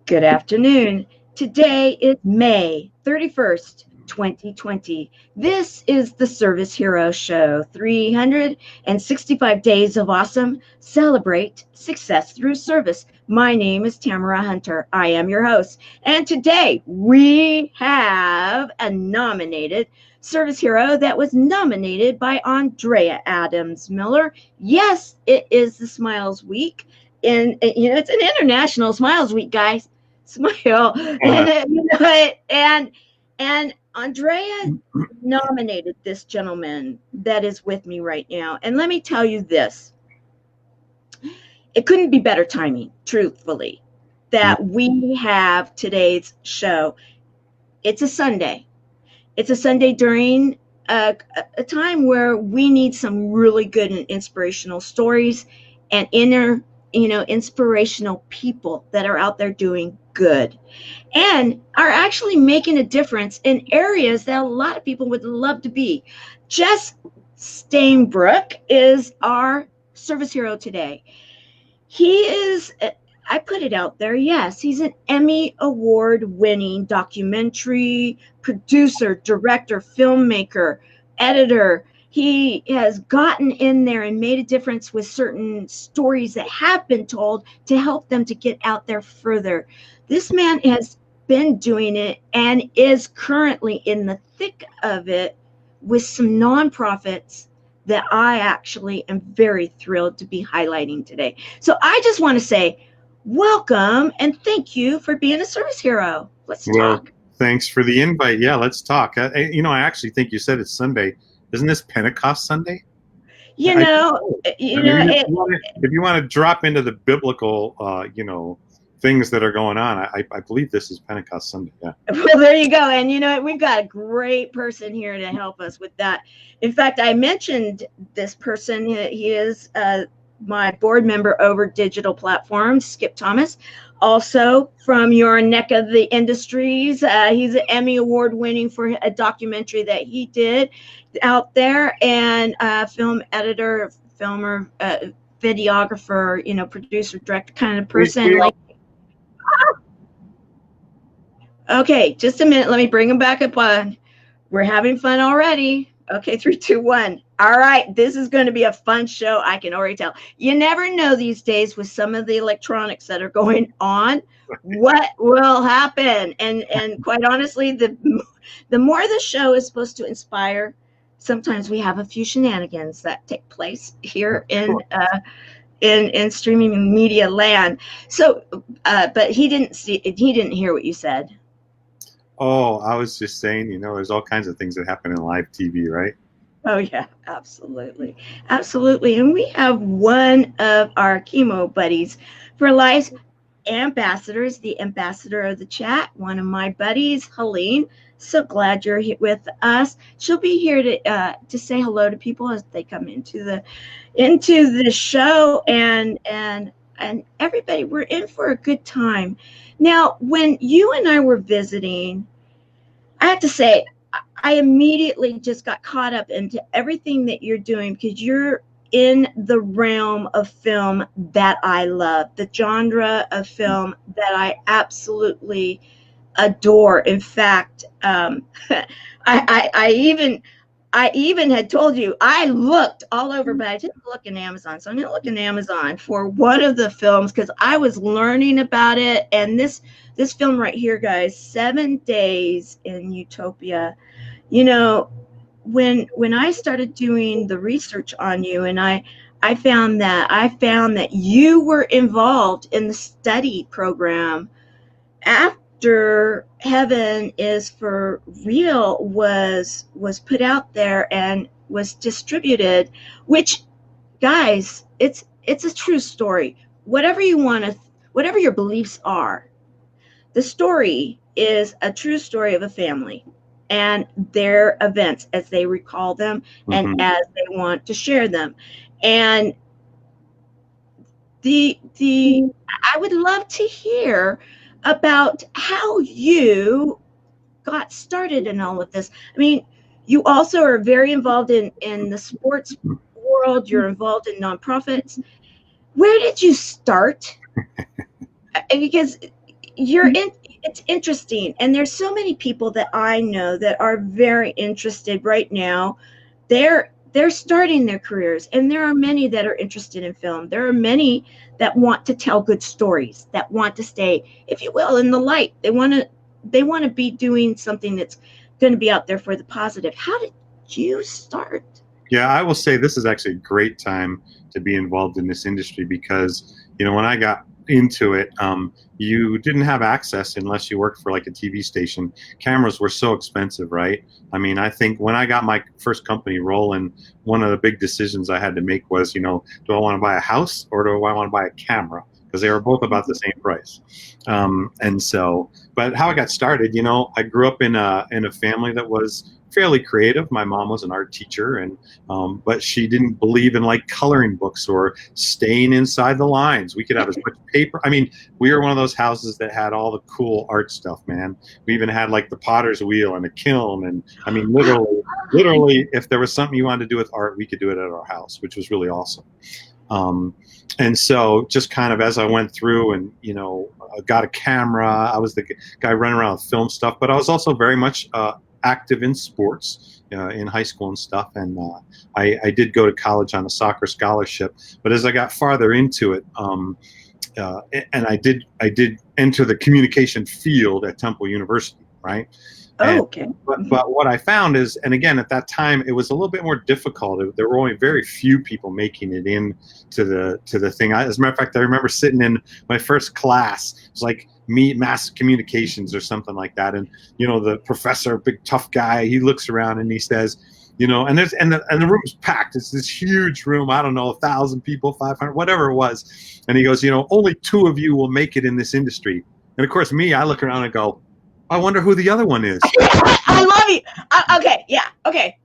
Good afternoon. Today is May 31st, 2020. This is the Service Hero Show. 365 days of awesome. Celebrate success through service. My name is Tamara Hunter. I am your host. And today we have a nominated service hero that was nominated by Andrea Adams Miller. Yes, it is the Smiles Week. And it's an international Smiles Week, guys. Smile. And you know what? And Andrea nominated this gentleman that is with me right now. And let me tell you this. It couldn't be better timing, truthfully, that we have today's show. It's a Sunday. It's a Sunday during a time where we need some really good and inspirational stories and inspirational people that are out there doing good and are actually making a difference in areas that a lot of people would love to be. Jess Stainbrook is our service hero today. He is, I put it out there, yes, he's an Emmy Award winning documentary producer, director, filmmaker, editor. He has gotten in there and made a difference with certain stories that have been told to help them to get out there further. This man has been doing it and is currently in the thick of it with some nonprofits that I actually am very thrilled to be highlighting today. So I just want to say welcome and thank you for being a service hero. Let's talk. Thanks for the invite. Yeah, let's talk. I actually think you said it's Sunday. Isn't this Pentecost Sunday? If you want to drop into the biblical, things that are going on, I believe this is Pentecost Sunday. Yeah. Well, there you go. And we've got a great person here to help us with that. In fact, I mentioned this person. He is my board member over digital platforms, Skip Thomas. Also from your neck of the industries. He's an Emmy Award winning for a documentary that he did out there, and film editor, filmer, videographer, producer, director kind of person. Okay, just a minute. Let me bring him back up on. We're having fun already. Okay, 3, 2, 1. All right, this is going to be a fun show. I can already tell. You never know these days with some of the electronics that are going on, what will happen. And quite honestly, the more the show is supposed to inspire, sometimes we have a few shenanigans that take place here in streaming media land. So, but he didn't hear what you said. Oh, I was just saying, there's all kinds of things that happen in live TV, right? Oh, yeah, absolutely. Absolutely. And we have one of our chemo buddies for life ambassadors, the ambassador of the chat, one of my buddies, Helene. So glad you're here with us. She'll be here to say hello to people as they come into the show, and everybody, we're in for a good time. Now, when you and I were visiting, I have to say, I immediately just got caught up into everything that you're doing because you're in the realm of film that I love, the genre of film that I absolutely adore. In fact, I even had told you I looked all over, but I didn't look in Amazon. So I'm going to look in Amazon for one of the films because I was learning about it. And this film right here, guys, 7 Days in Utopia. When I started doing the research on you, and I found that you were involved in the study program after Heaven is for Real was put out there and was distributed, which, guys, it's a true story. Whatever your beliefs are, the story is a true story of a family and their events as they recall them and as they want to share them. And I would love to hear about how you got started in all of this. I mean, you also are very involved in the sports world. You're involved in nonprofits. Where did you start? Because you're in, it's interesting, and there's so many people that I know that are very interested right now. They're starting their careers, and there are many that are interested in film. There are many that want to tell good stories, that want to stay, if you will, in the light. They want to be doing something that's going to be out there for the positive. How did you start? Yeah, I will say this is actually a great time to be involved in this industry because, when I got into it, you didn't have access unless you worked for like a TV station. Cameras were so expensive, right? I mean, I think when I got my first company rolling, one of the big decisions I had to make was, do I want to buy a house or do I want to buy a camera? Because they were both about the same price. And so, but how I got started, I grew up in a family that was fairly creative. My mom was an art teacher, and but she didn't believe in like coloring books or staying inside the lines. We could have as much paper. I mean, we were one of those houses that had all the cool art stuff, man. We even had like the potter's wheel and a kiln, and I mean, literally, if there was something you wanted to do with art, we could do it at our house, which was really awesome. And so just kind of as I went through and, got a camera, I was the guy running around with film stuff, but I was also very much active in sports in high school and stuff. And I did go to college on a soccer scholarship, but as I got farther into it, and I did enter the communication field at Temple University, right? Oh, okay. But what I found is, and again, at that time, it was a little bit more difficult. There were only very few people making it in to the thing. As a matter of fact, I remember sitting in my first class. It was like mass communications or something like that. And, the professor, big tough guy, he looks around and he says, and the room's packed. It's this huge room. I don't know, 1,000 people, 500, whatever it was. And he goes, only 2 of you will make it in this industry. And of course, I look around and go, I wonder who the other one is. I love you. Okay, yeah, okay,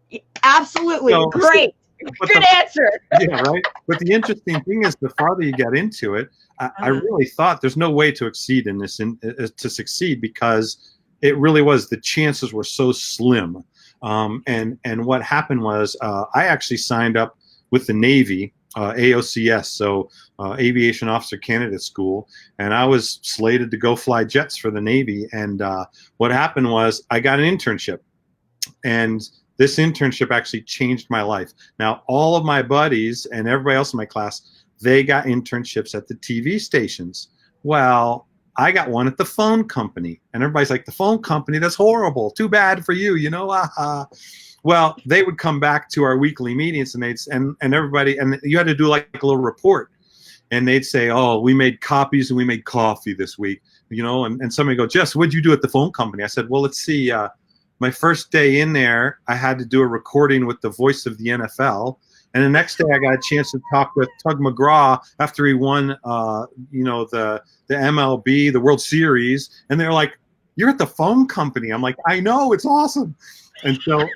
absolutely, great, good answer. Yeah, right. But the interesting thing is, the farther you get into it, I really thought there's no way to succeed in this, to succeed, because it really was, the chances were so slim. And what happened was, I actually signed up with the Navy. AOCS, so Aviation Officer Candidate School, and I was slated to go fly jets for the Navy. And what happened was I got an internship, and this internship actually changed my life. Now, all of my buddies and everybody else in my class, they got internships at the TV stations. Well, I got one at the phone company, and everybody's like, the phone company, that's horrible. Too bad for you, Well, they would come back to our weekly meetings, and everybody, and you had to do like a little report, and they'd say, oh, we made copies and we made coffee this week, and somebody go, Jess, what'd you do at the phone company? I said, well, let's see, my first day in there, I had to do a recording with the voice of the NFL. And the next day I got a chance to talk with Tug McGraw after he won, the MLB, the World Series. And they're like, you're at the phone company. I'm like, I know, it's awesome. And so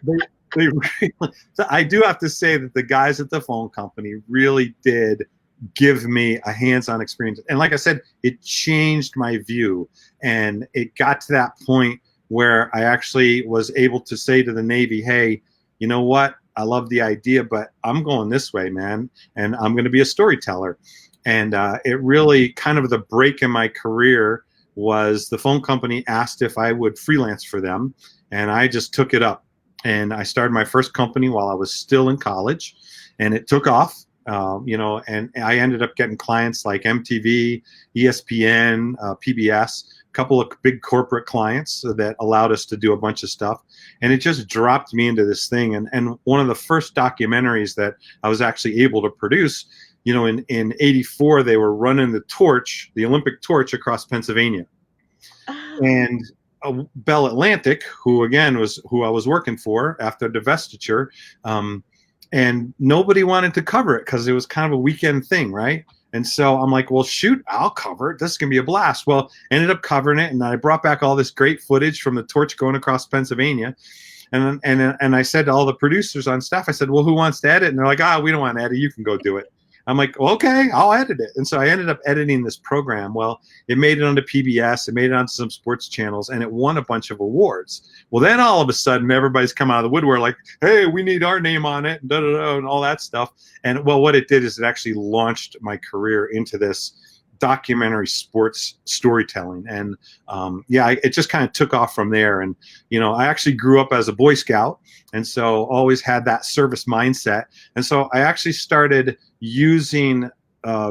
they really, so I do have to say that the guys at the phone company really did give me a hands-on experience. And like I said, it changed my view. And it got to that point where I actually was able to say to the Navy, hey, you know what? I love the idea, but I'm going this way, man. And I'm going to be a storyteller. And it really kind of the break in my career was the phone company asked if I would freelance for them. And I just took it up. And I started my first company while I was still in college. And it took off, and I ended up getting clients like MTV, ESPN, PBS, a couple of big corporate clients that allowed us to do a bunch of stuff. And it just dropped me into this thing. And one of the first documentaries that I was actually able to produce, in 84, they were running the Olympic torch across Pennsylvania. And Bell Atlantic, who again was who I was working for after divestiture, and nobody wanted to cover it because it was kind of a weekend thing, right? And so I'm like, well, shoot, I'll cover it. This is going to be a blast. Well, ended up covering it, and I brought back all this great footage from the torch going across Pennsylvania. And I said to all the producers on staff, I said, well, who wants to edit? And they're like, we don't want to edit. You can go do it. I'm like, well, okay, I'll edit it. And so I ended up editing this program. Well, it made it onto PBS. It made it onto some sports channels, and it won a bunch of awards. Well, then all of a sudden, everybody's come out of the woodwork like, hey, we need our name on it, and all that stuff. And well, what it did is it actually launched my career into this documentary sports storytelling. And it just kind of took off from there. And, I actually grew up as a Boy Scout, and so always had that service mindset. And so I actually started using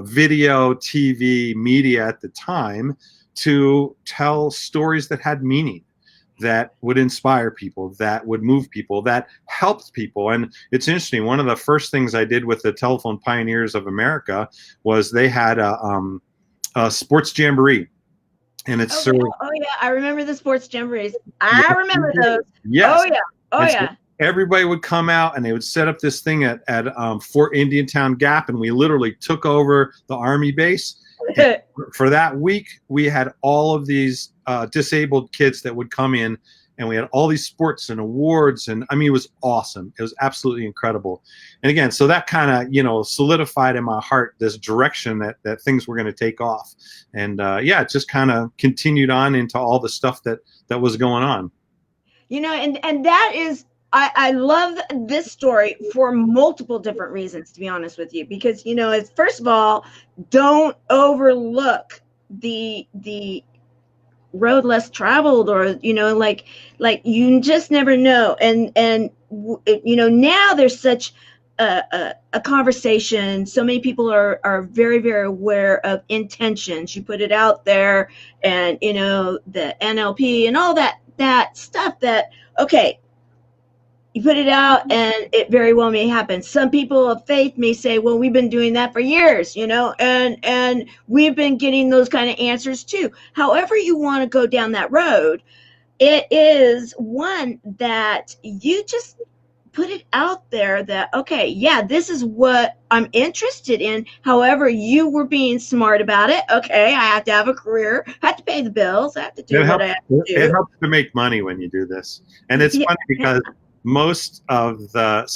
video, TV, media at the time to tell stories that had meaning, that would inspire people, that would move people, that helped people. And it's interesting. One of the first things I did with the Telephone Pioneers of America was they had a sports jamboree. And it's I remember the sports jamborees. I remember those. Yes. Oh yeah. Everybody would come out and they would set up this thing at Fort Indiantown Gap, and we literally took over the Army base. For that week, we had all of these disabled kids that would come in, and we had all these sports and awards, and it was awesome. It was absolutely incredible. And again, so that kind of solidified in my heart this direction that things were going to take off. And it just kind of continued on into all the stuff that was going on. And that is, I love this story for multiple different reasons, to be honest with you, because, it's, first of all, don't overlook the road less traveled, or, like you just never know. And now there's such a conversation. So many people are very, very aware of intentions. You put it out there, and, the NLP and all that stuff that, okay, you put it out and it very well may happen. Some people of faith may say, well, we've been doing that for years, and we've been getting those kind of answers too. However you want to go down that road, it is one that you just put it out there that, okay, yeah, this is what I'm interested in. However, you were being smart about it. Okay, I have to have a career. I have to pay the bills. I have to do what I have to do. It helps to make money when you do this. And it's funny because most of the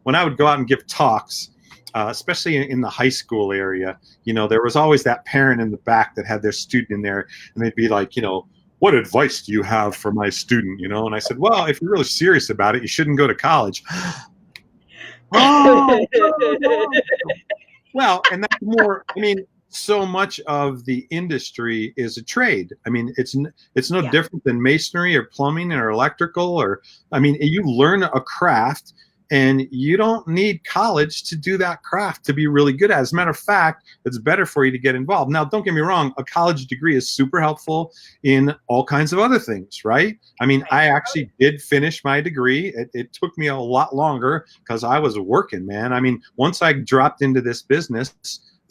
when I would go out and give talks, especially in the high school area, there was always that parent in the back that had their student in there, and they'd be like, what advice do you have for my student? And I said, well, if you're really serious about it, you shouldn't go to college. Oh, no. Well, and that's more, so much of the industry is a trade. It's no different than masonry or plumbing or electrical, or, you learn a craft, and you don't need college to do that craft to be really good at. As a matter of fact, it's better for you to get involved. Now, don't get me wrong, a college degree is super helpful in all kinds of other things, right? I actually did finish my degree. It took me a lot longer because I was working, man. Once I dropped into this business,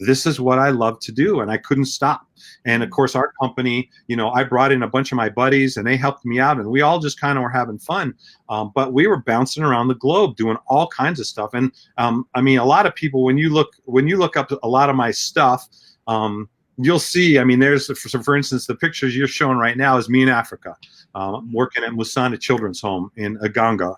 this is what I love to do, and I couldn't stop. And of course, our company, I brought in a bunch of my buddies, and they helped me out, and we all just kind of were having fun. But we were bouncing around the globe doing all kinds of stuff. And a lot of people, when you look up a lot of my stuff, you'll see. There's, for instance, the pictures you're showing right now is me in Africa, working at Musana Children's Home in Uganda.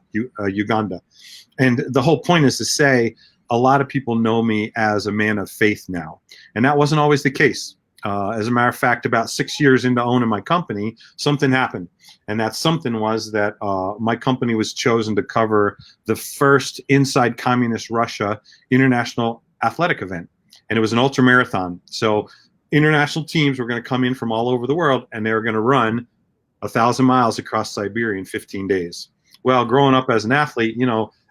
And the whole point is to say, a lot of people know me as a man of faith now, and that wasn't always the case. As a matter of fact, about 6 years into owning my company, something happened, and that something was that my company was chosen to cover the first inside communist Russia international athletic event, and it was an ultra marathon. So international teams were going to come in from all over the world, and they were going to run 1,000 miles across Siberia in 15 days. Well, growing up as an athlete,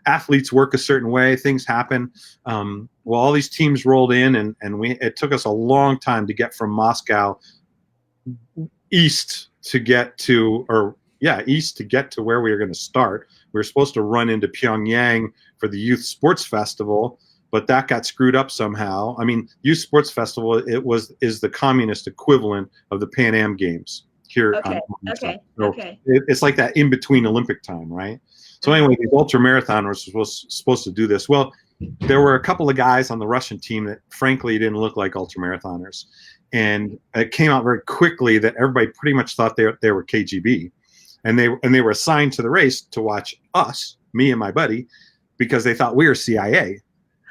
athletes work a certain way, things happen. Well, all these teams rolled in, and it took us a long time to get from Moscow east to get to where we were going to start. We were supposed to run into Pyongyang for the Youth Sports Festival, but that got screwed up somehow. Youth Sports Festival is the communist equivalent of the Pan Am Games here. Okay. It's like that in between Olympic time, right? So anyway, these ultra marathoners were supposed to do this. Well, there were a couple of guys on the Russian team that frankly didn't look like ultra marathoners. And it came out very quickly that everybody pretty much thought they were KGB. And they were assigned to the race to watch us, me and my buddy, because they thought we were CIA.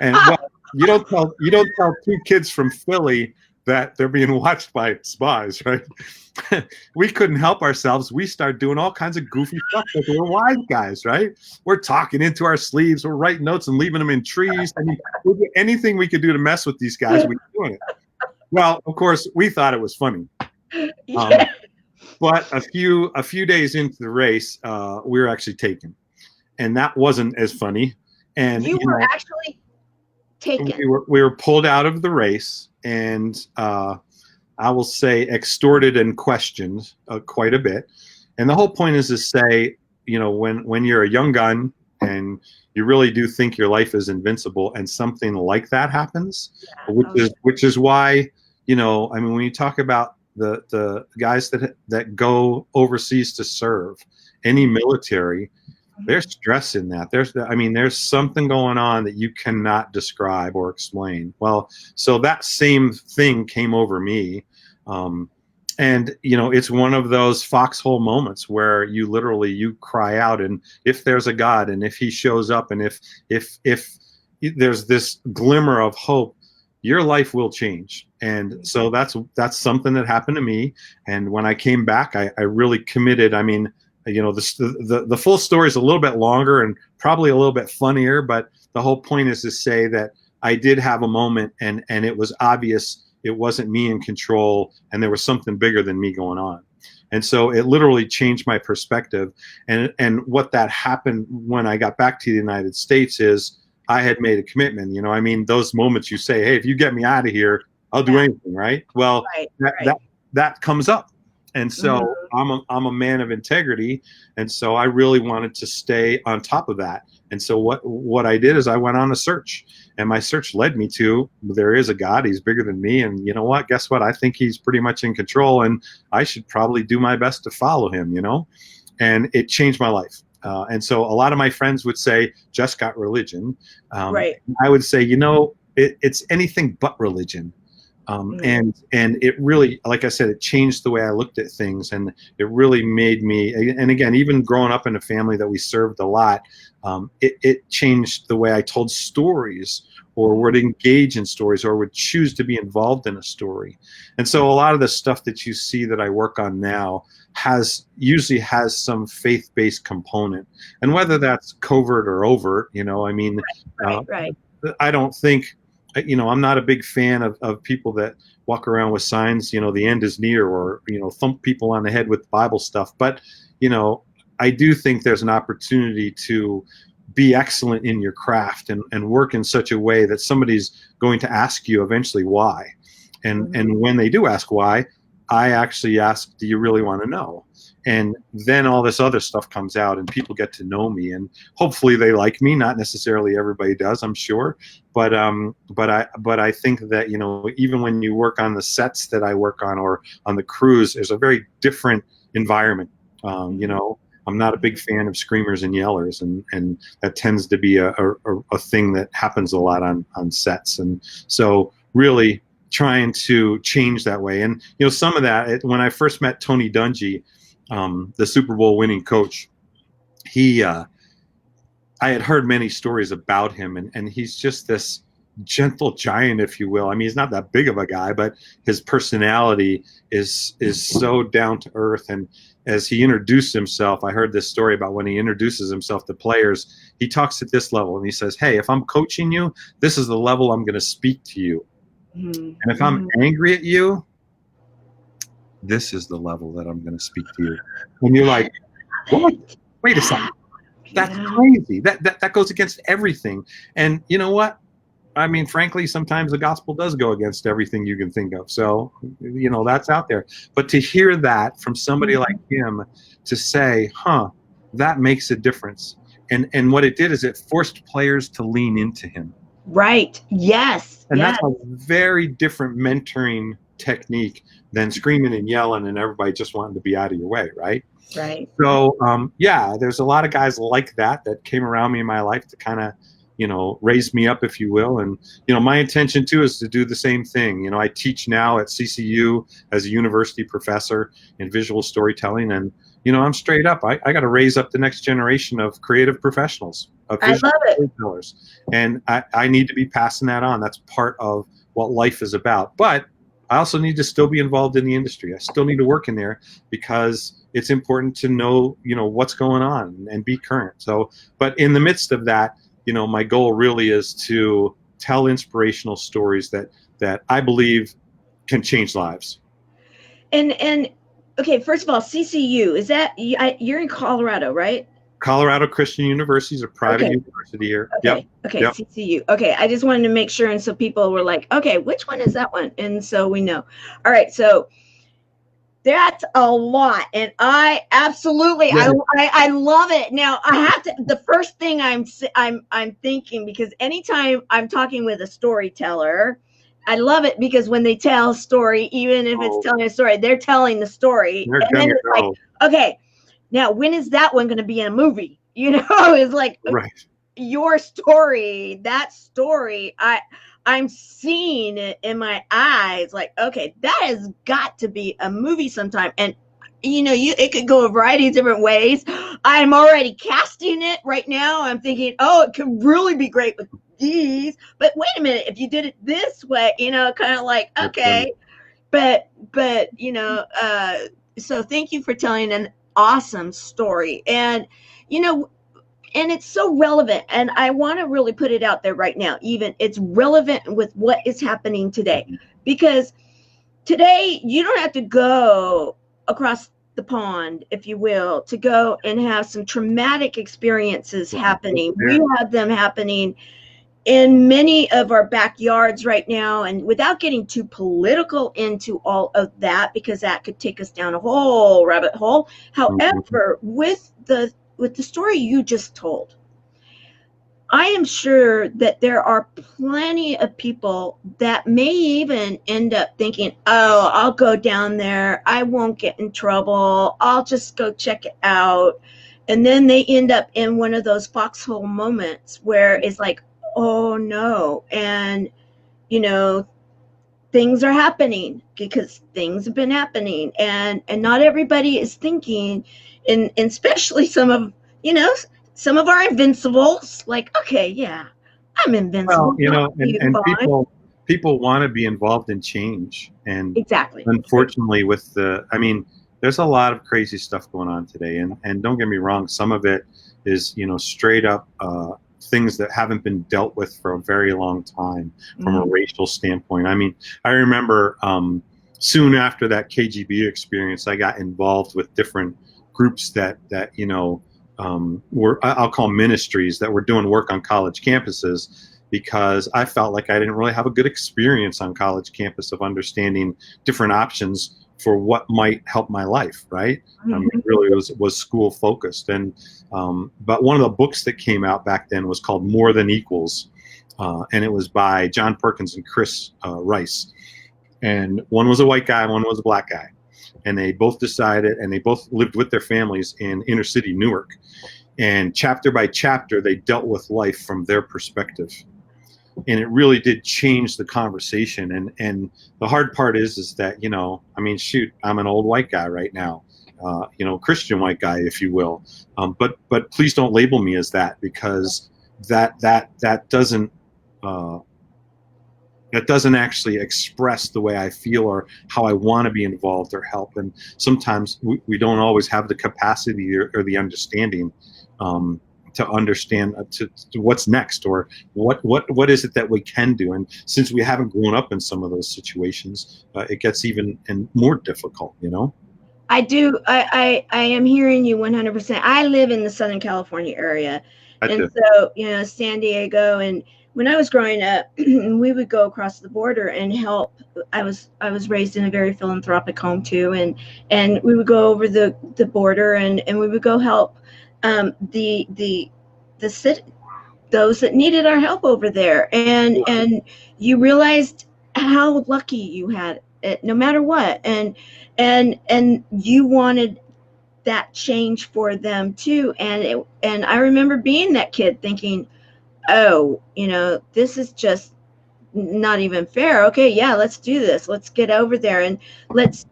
And well, you don't tell two kids from Philly that they're being watched by spies, right? We couldn't help ourselves. We started doing all kinds of goofy stuff because we're wise guys, right? We're talking into our sleeves. We're writing notes and leaving them in trees. Anything we could do to mess with these guys, we were doing it. Well, of course, we thought it was funny. Um, Yeah. but a few days into the race, we were actually taken, and that wasn't as funny. And You were actually taken. we were pulled out of the race, and I will say extorted and questioned quite a bit. And the whole point is to say, when you're a young gun and you really do think your life is invincible, and something like that happens, Yeah. which is why, I mean, when you talk about the guys that go overseas to serve, any military, there's stress in that. There's something going on that you cannot describe or explain. Well, so that same thing came over me. And it's one of those foxhole moments where you cry out, and if there's a God, and if he shows up, and if there's this glimmer of hope, your life will change. And so that's something that happened to me. And when I came back, I really committed. I mean, the full story is a little bit longer and probably a little bit funnier, but the whole point is to say that I did have a moment, and it was obvious it wasn't me in control, and there was something bigger than me going on. And so it literally changed my perspective. And what that happened when I got back to the United States is I had made a commitment. I mean, those moments you say, hey, if you get me out of here, I'll do anything, right? Well, that comes up. And so I'm a man of integrity, and so I really wanted to stay on top of that. And so what I did is I went on a search, and my search led me to, there is a God, he's bigger than me, and you know what? Guess what? I think he's pretty much in control, and I should probably do my best to follow him. And it changed my life. And so a lot of my friends would say, just got religion. I would say, it's anything but religion. And it really, like I said, it changed the way I looked at things, and it really made me, and again, even growing up in a family that we served a lot, it changed the way I told stories, or would engage in stories, or would choose to be involved in a story. And so a lot of the stuff that you see that I work on now usually has some faith-based component, and whether that's covert or overt, I don't think, I'm not a big fan of people that walk around with signs, the end is near, or, thump people on the head with Bible stuff. But, I do think there's an opportunity to be excellent in your craft, and work in such a way that somebody's going to ask you eventually why. And when they do ask why, I actually ask, do you really want to know? And then all this other stuff comes out, and people get to know me, and hopefully they like me. Not necessarily everybody does, I'm sure, but I think that even when you work on the sets that I work on, or on the cruise, there's a very different environment. I'm not a big fan of screamers and yellers, and that tends to be a thing that happens a lot on sets. And so really trying to change that way. And some of that, when I first met Tony Dungy, the Super Bowl winning coach, I had heard many stories about him, and he's just this gentle giant, if you will. I mean, he's not that big of a guy, but his personality is so down to earth. And as he introduced himself, I heard this story about when he introduces himself to players, he talks at this level, and he says, hey, if I'm coaching you, this is the level I'm going to speak to you. And if I'm angry at you, this is the level that I'm going to speak to you. And you're like, what? Wait a second. That's crazy. That goes against everything. And you know what? I mean, frankly, sometimes the gospel does go against everything you can think of. So, that's out there. But to hear that from somebody like him, to say, that makes a difference. And what it did is it forced players to lean into him. Right. Yes. And that's a very different mentoring technique than screaming and yelling and everybody just wanting to be out of your way, right? Right. So, there's a lot of guys like that came around me in my life to kind of, raise me up, if you will. And, my intention too is to do the same thing. I teach now at CCU as a university professor in visual storytelling. And, I'm straight up. I got to raise up the next generation of creative professionals, of visual storytellers. And I need to be passing that on. That's part of what life is about. But I also need to still be involved in the industry. I still need to work in there, because it's important to know, what's going on and be current. So, but in the midst of that, my goal really is to tell inspirational stories that I believe can change lives. And okay, first of all, CCU, is that you're in Colorado, right? Colorado Christian University is a private university here. Okay. Yep. Okay. Yep. CCU. Okay. I just wanted to make sure. And so people were like, okay, which one is that one? And so we know. All right. So that's a lot. And I absolutely, I love it. Now I have to, the first thing I'm thinking, because anytime I'm talking with a storyteller, I love it because when they tell a story, even if it's telling a story, they're telling the story. And then it's like, okay, now when is that one going to be in a movie? You know, it's like your story, that story, I'm seeing it in my eyes, like, okay, that has got to be a movie sometime. And you know, it could go a variety of different ways. I'm already casting it right now. I'm thinking, oh, it could really be great with these. But wait a minute, if you did it this way, you know, kind of like, okay. But you know, so thank you for telling an awesome story. And you know, and it's so relevant, and I want to really put it out there right now. Even it's relevant with what is happening today, because today you don't have to go across the pond, if you will, to go and have some traumatic experiences happening. We have them happening in many of our backyards right now. And without getting too political into all of that, because that could take us down a whole rabbit hole. However, with the story you just told, I am sure that there are plenty of people that may even end up thinking, oh, I'll go down there, I won't get in trouble, I'll just go check it out. And then they end up in one of those foxhole moments where it's like, oh no. And, you know, things are happening because things have been happening. And not everybody is thinking, and especially some of, you know, some of our invincibles, like, okay, yeah, I'm invincible. Well, you know, and people want to be involved in change. And exactly. Unfortunately, with I mean, there's a lot of crazy stuff going on today. And don't get me wrong, some of it is, you know, straight up things that haven't been dealt with for a very long time from a racial standpoint. I mean, I remember soon after that KGB experience, I got involved with different groups that you know, were, I'll call ministries, that were doing work on college campuses, because I felt like I didn't really have a good experience on college campus of understanding different options for what might help my life, right? It really was school focused. And but one of the books that came out back then was called More Than Equals, and it was by John Perkins and Chris Rice. And one was a white guy, one was a black guy. And they both decided, and they both lived with their families in inner city Newark. And chapter by chapter, they dealt with life from their perspective. And it really did change the conversation. And the hard part is that, you know, I mean, shoot, I'm an old white guy right now, you know, Christian white guy, if you will. But please don't label me as that, because that doesn't actually express the way I feel or how I want to be involved or help. And sometimes we don't always have the capacity or the understanding to understand to what's next, or what is it that we can do. And since we haven't grown up in some of those situations, it gets even more difficult, you know? I do. I am hearing you 100%. I live in the Southern California area. And so, you know, San Diego. And when I was growing up, we would go across the border and help. I was raised in a very philanthropic home too. And we would go over the border and we would go help the city, those that needed our help over there. And you realized how lucky you had it, no matter what. And you wanted that change for them too. And I remember being that kid thinking, oh, you know, this is just not even fair. Okay, yeah, let's do this. Let's get over there and let's,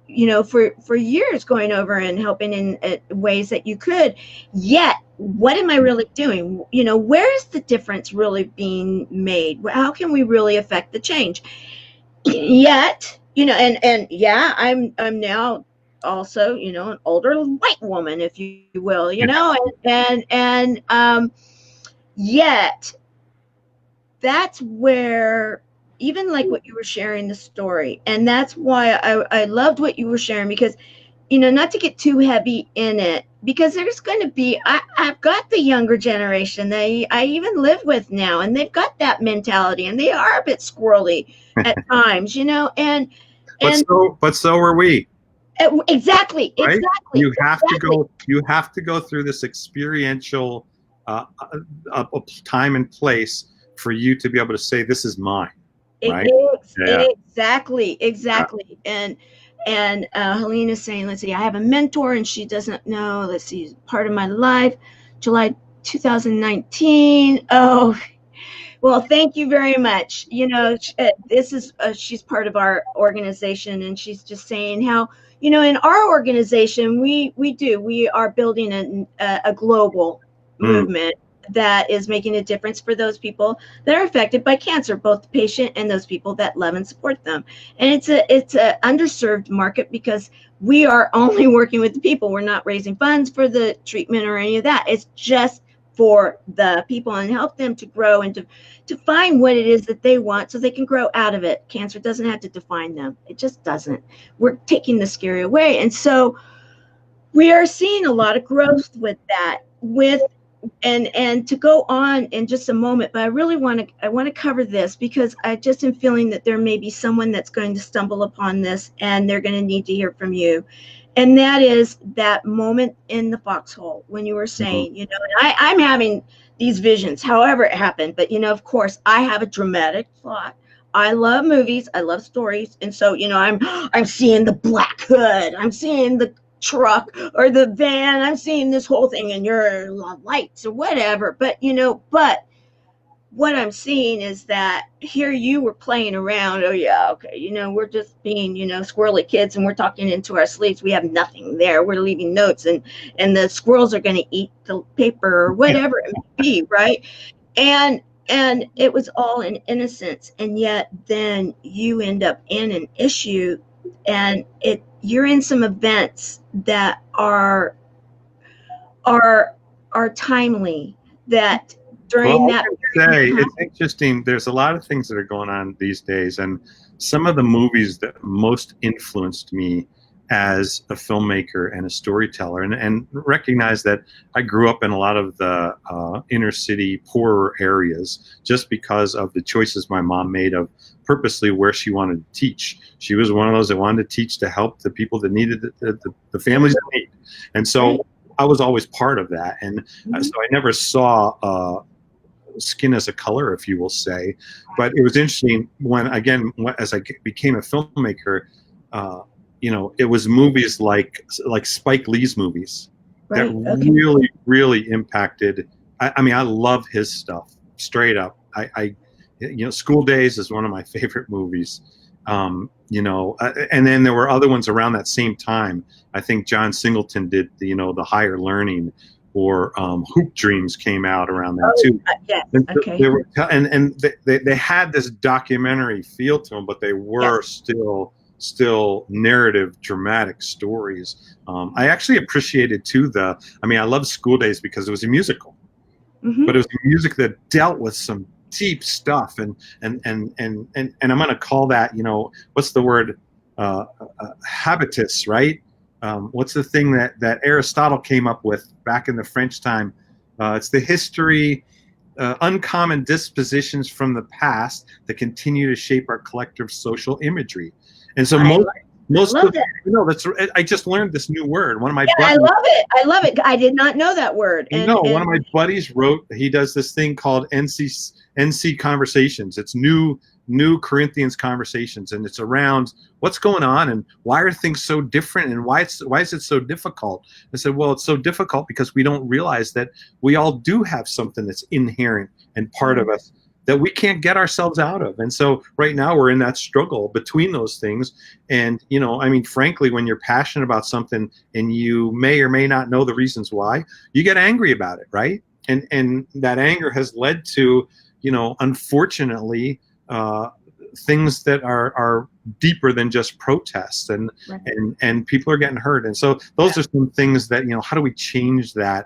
you know, for years going over and helping in ways that you could. Yet, what am I really doing? You know, where is the difference really being made? How can we really affect the change? Yet, you know, and yeah, I'm now also, you know, an older white woman, if you will, you know, and yet that's where, even like what you were sharing the story. And that's why I loved what you were sharing, because, not to get too heavy in it, because there's going to be, I've got the younger generation that I even live with now, and they've got that mentality, and they are a bit squirrely at times, and but so are we. Exactly. Right? Exactly. You have to go through this experiential time and place for you to be able to say, this is mine. Right? Exactly. Yeah. And Helena's saying, let's see, I have a mentor and she doesn't know, let's see, part of my life, July 2019. Oh, well, thank you very much. This is, she's part of our organization, and she's just saying how, in our organization, we are building a global movement that is making a difference for those people that are affected by cancer, both the patient and those people that love and support them. And it's a underserved market, because we are only working with the people. We're not raising funds for the treatment or any of that. It's just for the people, and help them to grow and to find what it is that they want, so they can grow out of it. Cancer doesn't have to define them. It just doesn't. We're taking the scary away. And so we are seeing a lot of growth with that, and to go on in just a moment, but I really want to cover this, because I just am feeling that there may be someone that's going to stumble upon this, and they're going to need to hear from you. And that is that moment in the foxhole when you were saying, and I'm having these visions, however it happened. But, of course, I have a dramatic thought. I love movies. I love stories. And so, I'm seeing the black hood. I'm seeing the truck or the van. I'm seeing this whole thing, and your lights or whatever. But, what I'm seeing is that here you were playing around. Oh yeah, okay. We're just being, squirrely kids, and we're talking into our sleeves. We have nothing there. We're leaving notes, and the squirrels are going to eat the paper or whatever it may be, right? And it was all in innocence, and yet then you end up in an issue, and you're in some events that are timely, that during that period. It's interesting. There's a lot of things that are going on these days, and some of the movies that most influenced me as a filmmaker and a storyteller, and recognize that I grew up in a lot of the inner city poorer areas just because of the choices my mom made of purposely where she wanted to teach. She was one of those that wanted to teach to help the people that needed the families that need. And so I was always part of that. And so I never saw skin as a color, if you will say. But it was interesting as I became a filmmaker, it was movies like Spike Lee's movies that really, really impacted. I mean, I love his stuff straight up. School Days is one of my favorite movies. And then there were other ones around that same time. I think John Singleton did the Higher Learning, or Hoop Dreams came out around then too. Yeah. And they had this documentary feel to them, but they were still narrative, dramatic stories. I actually appreciated too I love School Days because it was a musical, but it was a music that dealt with some deep stuff, and I'm going to call that, what's the word, habitus, right? What's the thing that Aristotle came up with back in the French time? It's the history, uncommon dispositions from the past that continue to shape our collective social imagery. And so I just learned this new word. One of my buddies, I love it. I did not know that word. One of my buddies wrote. He does this thing called NC Conversations. It's New Corinthians Conversations, and it's around what's going on and why are things so different, and why is it so difficult. I said, well, it's so difficult because we don't realize that we all do have something that's inherent and part of us that we can't get ourselves out of. And so right now we're in that struggle between those things. And, frankly, when you're passionate about something and you may or may not know the reasons why, you get angry about it, right? And that anger has led to, unfortunately, things that are deeper than just protests, and people are getting hurt. And so those are some things that, how do we change that?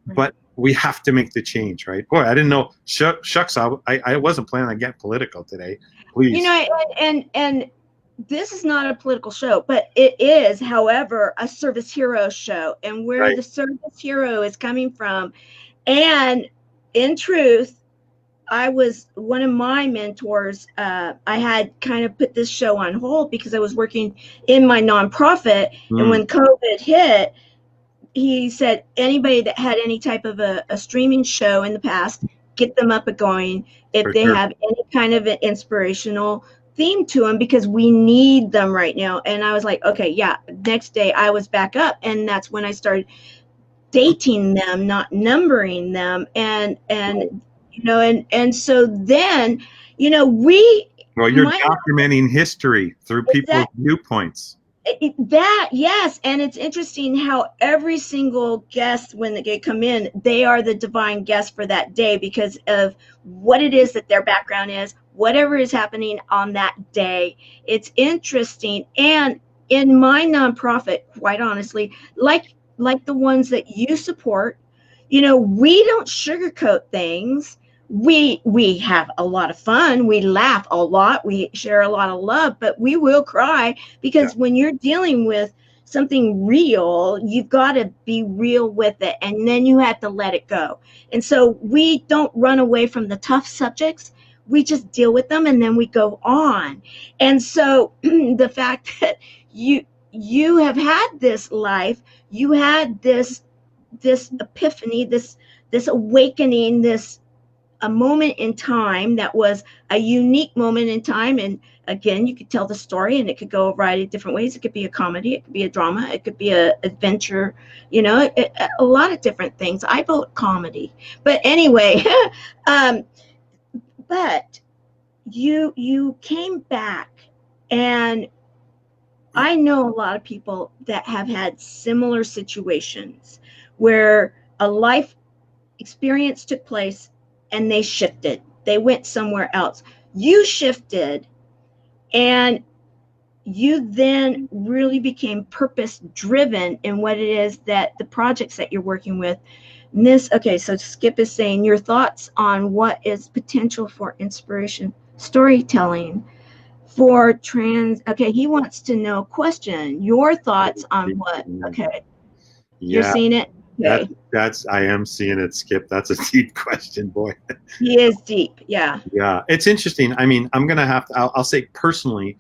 But we have to make the change, right? Boy, I didn't know. Shucks, I wasn't planning on getting political today. Please. You know, and this is not a political show, but it is, however, a service hero show, and where Right. the service hero is coming from. And in truth, I was one of my mentors. I had kind of put this show on hold because I was working in my nonprofit. And when COVID hit, he said, anybody that had any type of a streaming show in the past, get them up and going if For they sure. have any kind of an inspirational theme to them, because we need them right now. And I was like, okay, yeah. Next day I was back up, and that's when I started dating them, not numbering them. And you know, and so then, you know, Well, you're documenting history through people's viewpoints. That, yes. And it's interesting how every single guest, when they come in, they are the divine guest for that day because of what it is that their background is, whatever is happening on that day. It's interesting. And in my nonprofit, quite honestly, like the ones that you support, you know, we don't sugarcoat things. We have a lot of fun. We laugh a lot. We share a lot of love, but we will cry because when you're dealing with something real, you've got to be real with it, and then you have to let it go. And so we don't run away from the tough subjects. We just deal with them, and then we go on. And so the fact that you have had this life, you had this epiphany, this awakening, a moment in time that was a unique moment in time. And again, you could tell the story and it could go a variety of different ways. It could be a comedy, it could be a drama, it could be a adventure, you know, a lot of different things. I vote comedy, but anyway, but you came back, and I know a lot of people that have had similar situations where a life experience took place and they shifted. They went somewhere else. You shifted, and you then really became purpose driven in what it is that the projects that you're working with. And okay, so Skip is saying your thoughts on what is potential for inspiration storytelling for okay, he wants to know, question your thoughts on what. Okay, you're seeing it. Okay. I am seeing it, Skip. That's a deep question, boy. He is deep. Yeah. Yeah, it's interesting. I mean, I'm gonna have to. I'll say personally,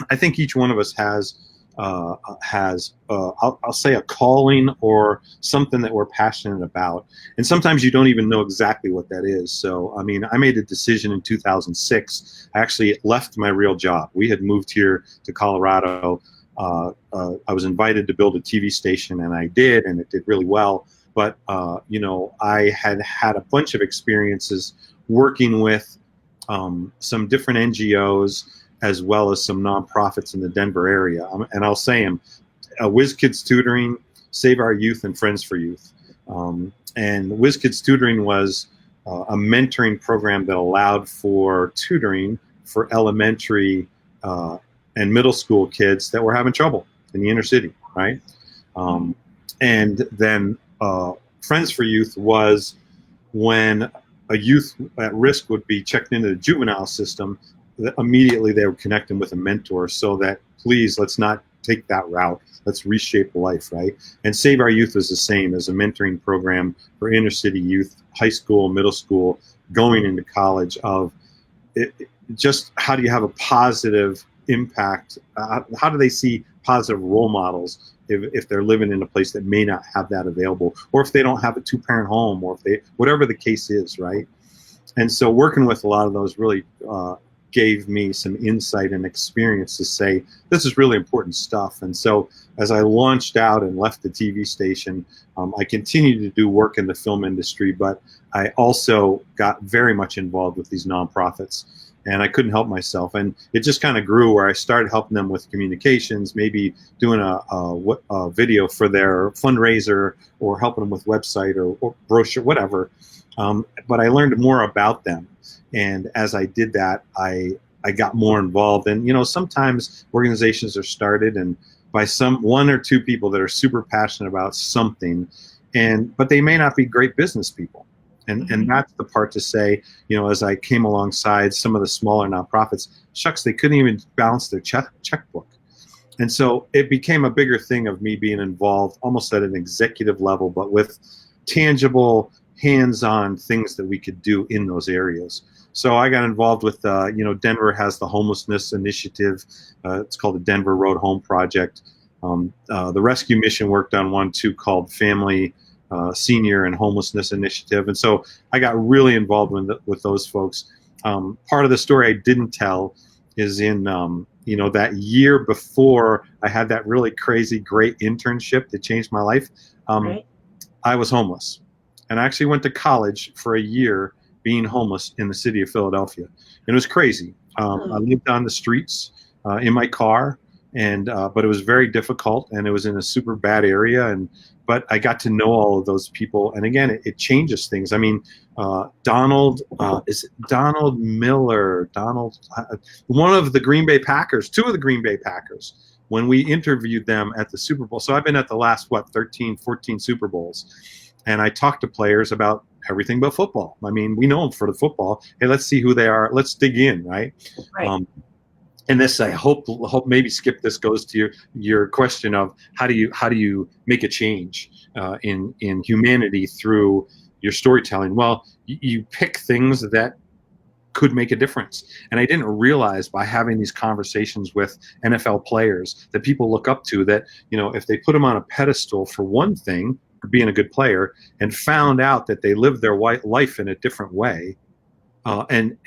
I think each one of us has I'll say a calling or something that we're passionate about, and sometimes you don't even know exactly what that is. So, I mean, I made a decision in 2006. I actually left my real job. We had moved here to Colorado. I was invited to build a TV station, and I did, and it did really well. But you know, I had a bunch of experiences working with some different NGOs as well as some nonprofits in the Denver area. And I'll say them: Whiz Kids Tutoring, Save Our Youth, and Friends for Youth. And Whiz Kids Tutoring was a mentoring program that allowed for tutoring for elementary and middle school kids that were having trouble in the inner city, right? And then Friends for Youth was when a youth at risk would be checked into the juvenile system, immediately they would connect them with a mentor so that, please, let's not take that route. Let's reshape life, right? And Save Our Youth is the same as a mentoring program for inner city youth, high school, middle school, going into college of just how do you have a positive impact? How do they see positive role models if they're living in a place that may not have that available, or if they don't have a two-parent home, or if they, whatever the case is, right? And so working with a lot of those really gave me some insight and experience to say, this is really important stuff. And so as I launched out and left the TV station, I continued to do work in the film industry, but I also got very much involved with these nonprofits. And I couldn't help myself. And it just kind of grew where I started helping them with communications, maybe doing a video for their fundraiser, or helping them with website or brochure, whatever. But I learned more about them. And as I did that, I got more involved. And, you know, sometimes organizations are started and by one or two people that are super passionate about something. but they may not be great business people. And that's the part to say, as I came alongside some of the smaller nonprofits, shucks, they couldn't even balance their checkbook. And so it became a bigger thing of me being involved almost at an executive level, but with tangible, hands-on things that we could do in those areas. So I got involved with, Denver has the homelessness initiative. It's called the Denver Road Home Project. The rescue mission worked on one too called Family Senior and Homelessness Initiative. And so I got really involved with those folks. Part of the story I didn't tell is in, that year before I had that really crazy, great internship that changed my life. Right. I was homeless, and I actually went to college for a year being homeless in the city of Philadelphia. And it was crazy. I lived on the streets in my car, but it was very difficult, and it was in a super bad area. But I got to know all of those people, and again, it changes things. I mean, Donald Miller, one of the Green Bay Packers, two of the Green Bay Packers, when we interviewed them at the Super Bowl. So I've been at the last, 13, 14 Super Bowls, and I talked to players about everything but football. I mean, we know them for the football. Hey, let's see who they are. Let's dig in, right? And this, I hope maybe Skip, this goes to your question of how do you make a change in humanity through your storytelling? Well, you pick things that could make a difference. And I didn't realize by having these conversations with NFL players that people look up to, that if they put them on a pedestal for one thing, for being a good player, and found out that they lived their life in a different way, and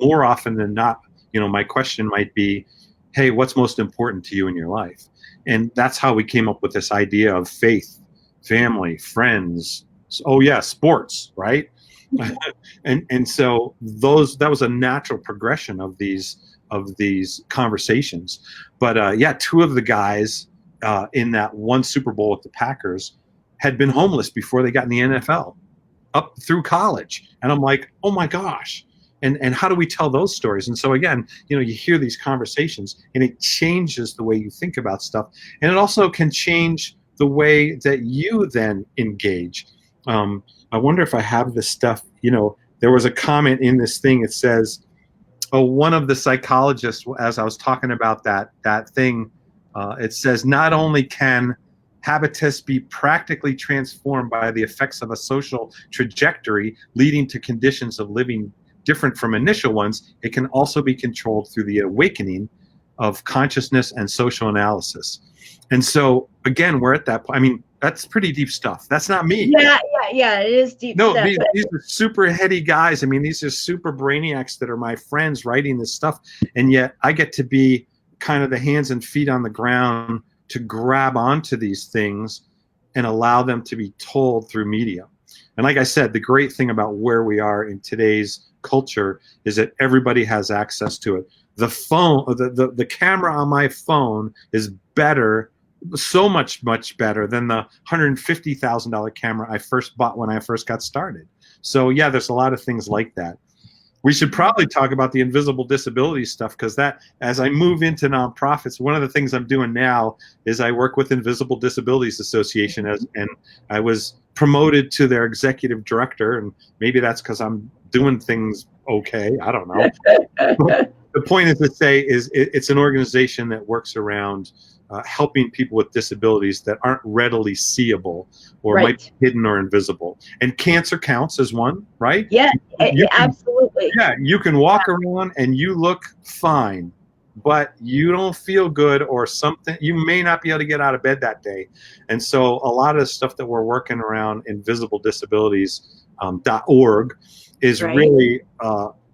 more often than not, my question might be, hey, what's most important to you in your life? And that's how we came up with this idea of faith, family, friends. Oh yeah, sports, right? and so that was a natural progression of these conversations. But two of the guys in that one Super Bowl with the Packers had been homeless before they got in the NFL, up through college. And I'm like, oh my gosh. And how do we tell those stories? And so again, you hear these conversations, and it changes the way you think about stuff. And it also can change the way that you then engage. I wonder if I have this stuff. There was a comment in this thing. It says, one of the psychologists, as I was talking about that thing, it says, not only can habitus be practically transformed by the effects of a social trajectory leading to conditions of living different from initial ones, it can also be controlled through the awakening of consciousness and social analysis. And so again, we're at that point. I mean, that's pretty deep stuff. That's not me. Yeah, it is deep stuff. These are super heady guys. I mean, these are super brainiacs that are my friends writing this stuff. And yet I get to be kind of the hands and feet on the ground to grab onto these things and allow them to be told through media. And like I said, the great thing about where we are in today's culture is that everybody has access to it. The phone, the camera on my phone is better, so much better than the $150,000 camera I first bought when I first got started. So yeah, there's a lot of things like that. We should probably talk about the invisible disabilities stuff, because that, as I move into nonprofits, one of the things I'm doing now is I work with Invisible Disabilities Association, and I was promoted to their executive director, and maybe that's because I'm doing things okay. I don't know. The point is to say it's an organization that works around helping people with disabilities that aren't readily seeable or might be hidden or invisible. And cancer counts as one, right? Yeah, absolutely. Yeah, you can walk around and you look fine, but you don't feel good or something. You may not be able to get out of bed that day. And so a lot of the stuff that we're working around invisibledisabilities.org is really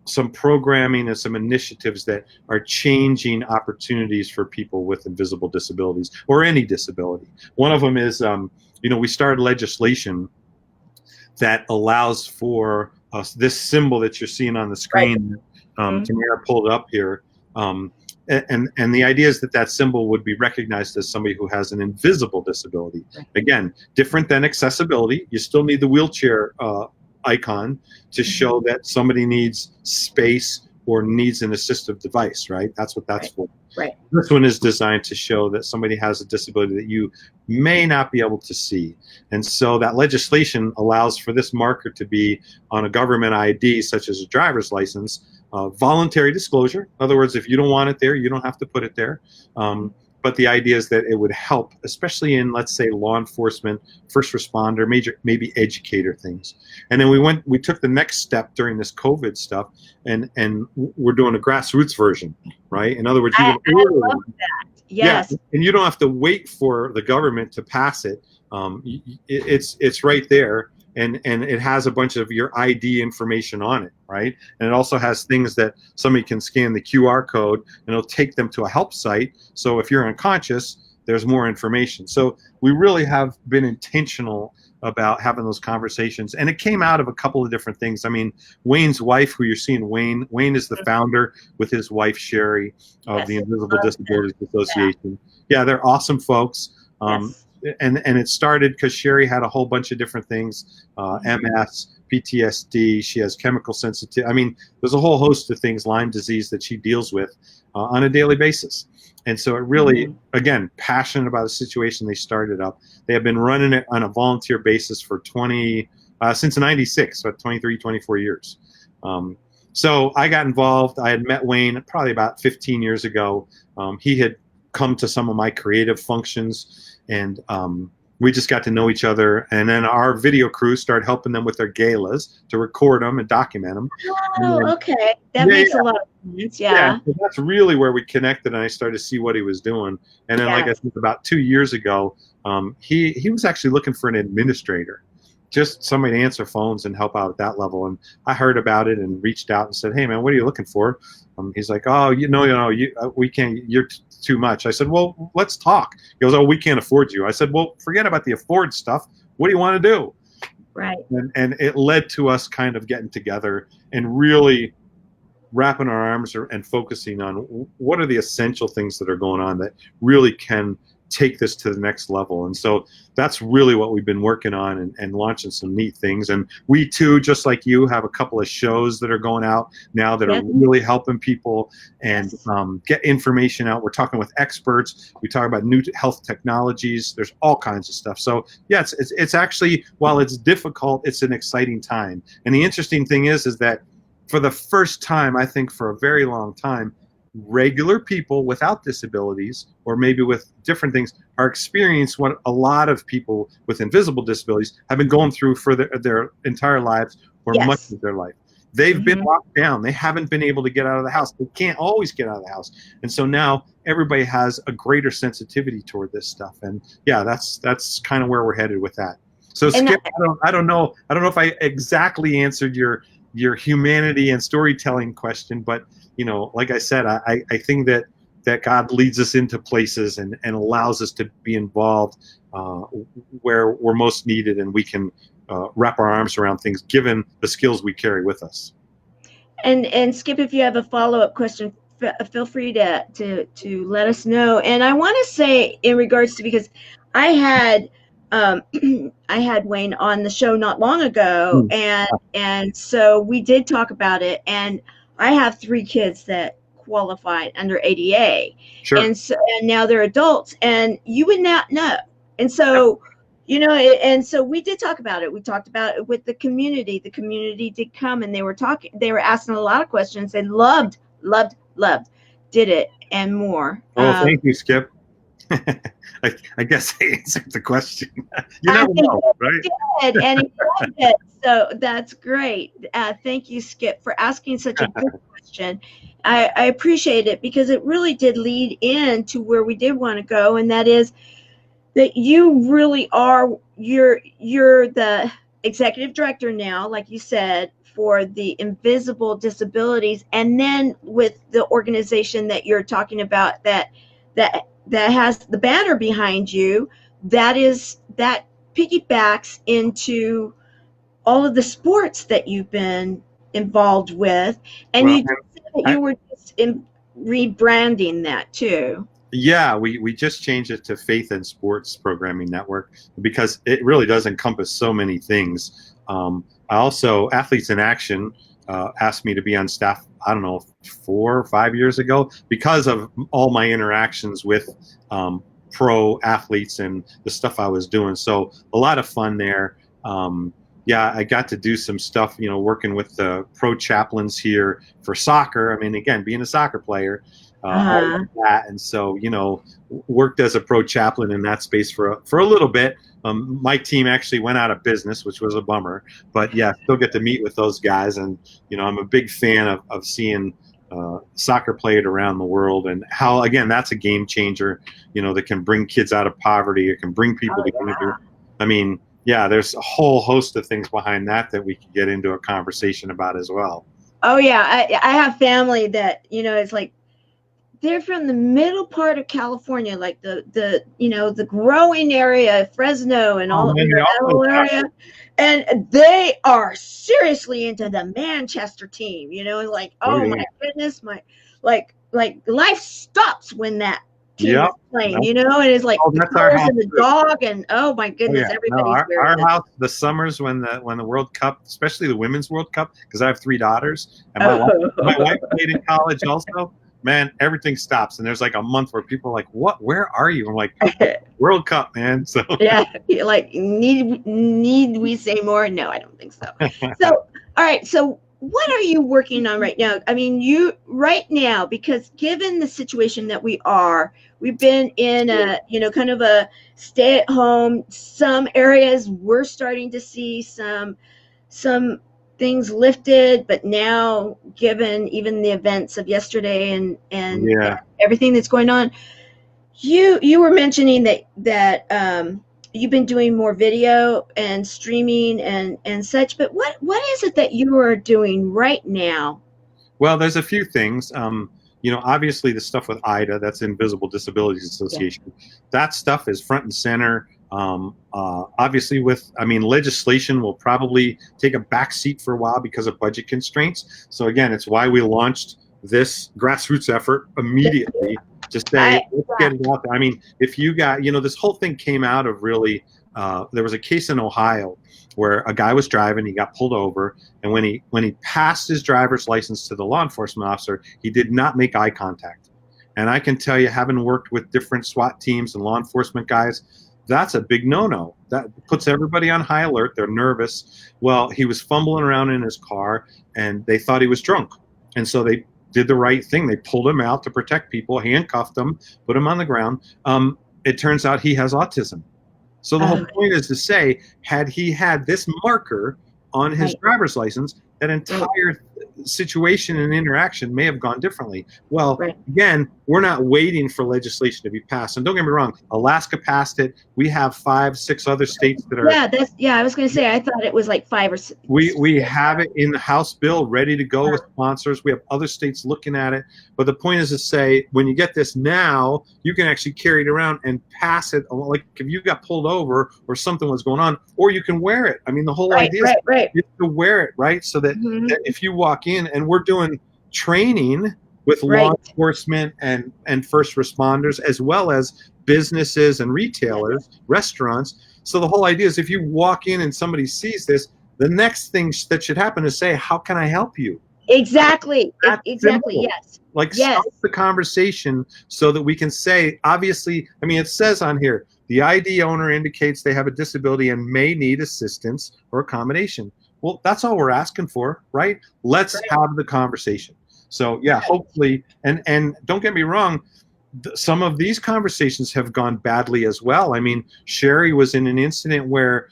some programming and some initiatives that are changing opportunities for people with invisible disabilities or any disability. One of them is, we started legislation that allows for this symbol that you're seeing on the screen. Tamara pulled it up here. And the idea is that symbol would be recognized as somebody who has an invisible disability. Again, different than accessibility. You still need the wheelchair icon to show that somebody needs space or needs an assistive device, right? That's what that's for. Right. This one is designed to show that somebody has a disability that you may not be able to see. And so that legislation allows for this marker to be on a government ID, such as a driver's license, voluntary disclosure. In other words, if you don't want it there, you don't have to put it there. But the idea is that it would help, especially in, let's say, law enforcement, first responder, maybe educator things. And then we took the next step during this COVID stuff, and we're doing a grassroots version, right? In other words, you can order love that. Yes. Yeah, and you don't have to wait for the government to pass it. It's right there. And it has a bunch of your ID information on it, right? And it also has things that somebody can scan the QR code, and it'll take them to a help site. So if you're unconscious, there's more information. So we really have been intentional about having those conversations. And it came out of a couple of different things. I mean, Wayne's wife, who you're seeing, Wayne is the founder with his wife, Sherry, of the Invisible Disabilities Association. Yeah, they're awesome folks. And it started because Sherry had a whole bunch of different things, MS, PTSD. She has chemical sensitivity. I mean, there's a whole host of things, Lyme disease, that she deals with on a daily basis. And so it really, again, passionate about the situation they started up. They have been running it on a volunteer basis for since '96, so 23, 24 years. So I got involved. I had met Wayne probably about 15 years ago. He had come to some of my creative functions, and we just got to know each other. And then our video crew started helping them with their galas to record them and document them. Oh, okay. That makes a lot of sense. Yeah. So that's really where we connected, and I started to see what he was doing. And then, like I said, about 2 years ago, he was actually looking for an administrator, just somebody to answer phones and help out at that level. And I heard about it and reached out and said, "Hey, man, what are you looking for?" He's like, "Oh, we can't. You're too much." I said, "Well, let's talk." He goes, "Oh, we can't afford you." I said, "Well, forget about the afford stuff. What do you want to do?" Right. And it led to us kind of getting together and really wrapping our arms and focusing on what are the essential things that are going on that really can take this to the next level. And so that's really what we've been working on, and launching some neat things. And we too, just like you, have a couple of shows that are going out now that are really helping people and get information out. We're talking with experts. We talk about new health technologies. There's all kinds of stuff. So yeah, it's actually, while it's difficult, it's an exciting time. And the interesting thing is that for the first time, I think for a very long time, regular people without disabilities, or maybe with different things, are experiencing what a lot of people with invisible disabilities have been going through for their entire lives, or much of their life. They've been locked down. They haven't been able to get out of the house. They can't always get out of the house. And so now everybody has a greater sensitivity toward this stuff. And yeah, that's kind of where we're headed with that. So Skip, I don't know if I exactly answered your humanity and storytelling question, but like I said, I think that God leads us into places and allows us to be involved where we're most needed, and we can wrap our arms around things given the skills we carry with us. And Skip, if you have a follow-up question, feel free to let us know. And I want to say, in regards to, because I had Wayne on the show not long ago, and so we did talk about it. And I have 3 kids that qualified under ADA, and now they're adults, and you would not know. And so, and so we did talk about it. We talked about it with the community. The community did come, and they were asking a lot of questions. They loved, did it, and more. Oh, thank you, Skip. I guess I answered the question. You never know, right? Did, and he loved it. So that's great. Thank you, Skip, for asking such a good question. I appreciate it, because it really did lead into where we did want to go, and that is that you really are, you're the executive director now, like you said, for the Invisible Disabilities, and then with the organization that you're talking about that has the banner behind you, that piggybacks into all of the sports that you've been involved with, and you said that you were just rebranding that too. Yeah, we just changed it to Faith and Sports Programming Network, because it really does encompass so many things. Also, Athletes in Action asked me to be on staff, I don't know, 4 or 5 years ago, because of all my interactions with pro athletes and the stuff I was doing. So a lot of fun there. Yeah, I got to do some stuff, working with the pro chaplains here for soccer. I mean, again, being a soccer player, all of that. And so, worked as a pro chaplain in that space for a little bit. My team actually went out of business, which was a bummer. But yeah, still get to meet with those guys. And, I'm a big fan of seeing soccer played around the world, and how, again, that's a game changer, that can bring kids out of poverty. It can bring people together. I mean, yeah, there's a whole host of things behind that we could get into a conversation about as well. Oh yeah, I have family that it's like they're from the middle part of California, like the growing area, Fresno, and all that whole area, and they are seriously into the Manchester team. Like, oh my goodness, like life stops when that team is playing, and it's like the colors and the dog, and oh my goodness, everybody's our house. The summers when the World Cup, especially the Women's World Cup, because I have 3 daughters, and my wife played in college also. Man, everything stops, and there's like a month where people are like, "What? Where are you?" I'm like, "World Cup, man." So yeah, like need we say more? No, I don't think so. So, all right, so what are you working on right now? I mean, right now, because given the situation that we've been in a, kind of a stay at home. Some areas we're starting to see some things lifted, but now, given even the events of yesterday and everything that's going on, you were mentioning that you've been doing more video and streaming and such, but what is it that you are doing right now? Well, there's a few things. Obviously the stuff with IDA, that's Invisible Disabilities Association, that stuff is front and center. Obviously legislation will probably take a back seat for a while because of budget constraints. So again, it's why we launched this grassroots effort immediately to say, let's get it out there. I mean, if you got, this whole thing came out of really, there was a case in Ohio where a guy was driving, he got pulled over, and when he passed his driver's license to the law enforcement officer, he did not make eye contact. And I can tell you, having worked with different SWAT teams and law enforcement guys, that's a big no-no. That puts everybody on high alert. They're nervous. Well, he was fumbling around in his car, and they thought he was drunk. And so they did the right thing. They pulled him out to protect people, handcuffed him, put him on the ground. It turns out he has autism. So the whole point is to say, had he had this marker on his driver's license, that entire situation and interaction may have gone differently. Well, again, we're not waiting for legislation to be passed. And don't get me wrong, Alaska passed it. We have 5, 6 other states that are. I was going to say, I thought it was like 5 or 6. We have it in the House bill ready to go with sponsors. We have other states looking at it. But the point is to say, when you get this now, you can actually carry it around and pass it. Like if you got pulled over or something was going on, or you can wear it. I mean, the whole idea is to wear it, right? So that if you walk in, and we're doing training with law enforcement and first responders, as well as businesses and retailers, restaurants. So the whole idea is, if you walk in and somebody sees this, the next thing that should happen is say, how can I help you? Exactly. Exactly. Simple. Yes. Start the conversation so that we can say, obviously, I mean, it says on here, the ID owner indicates they have a disability and may need assistance or accommodation. Well, that's all we're asking for, right? Let's have the conversation. So yeah, hopefully, and don't get me wrong, some of these conversations have gone badly as well. I mean, Sherry was in an incident where,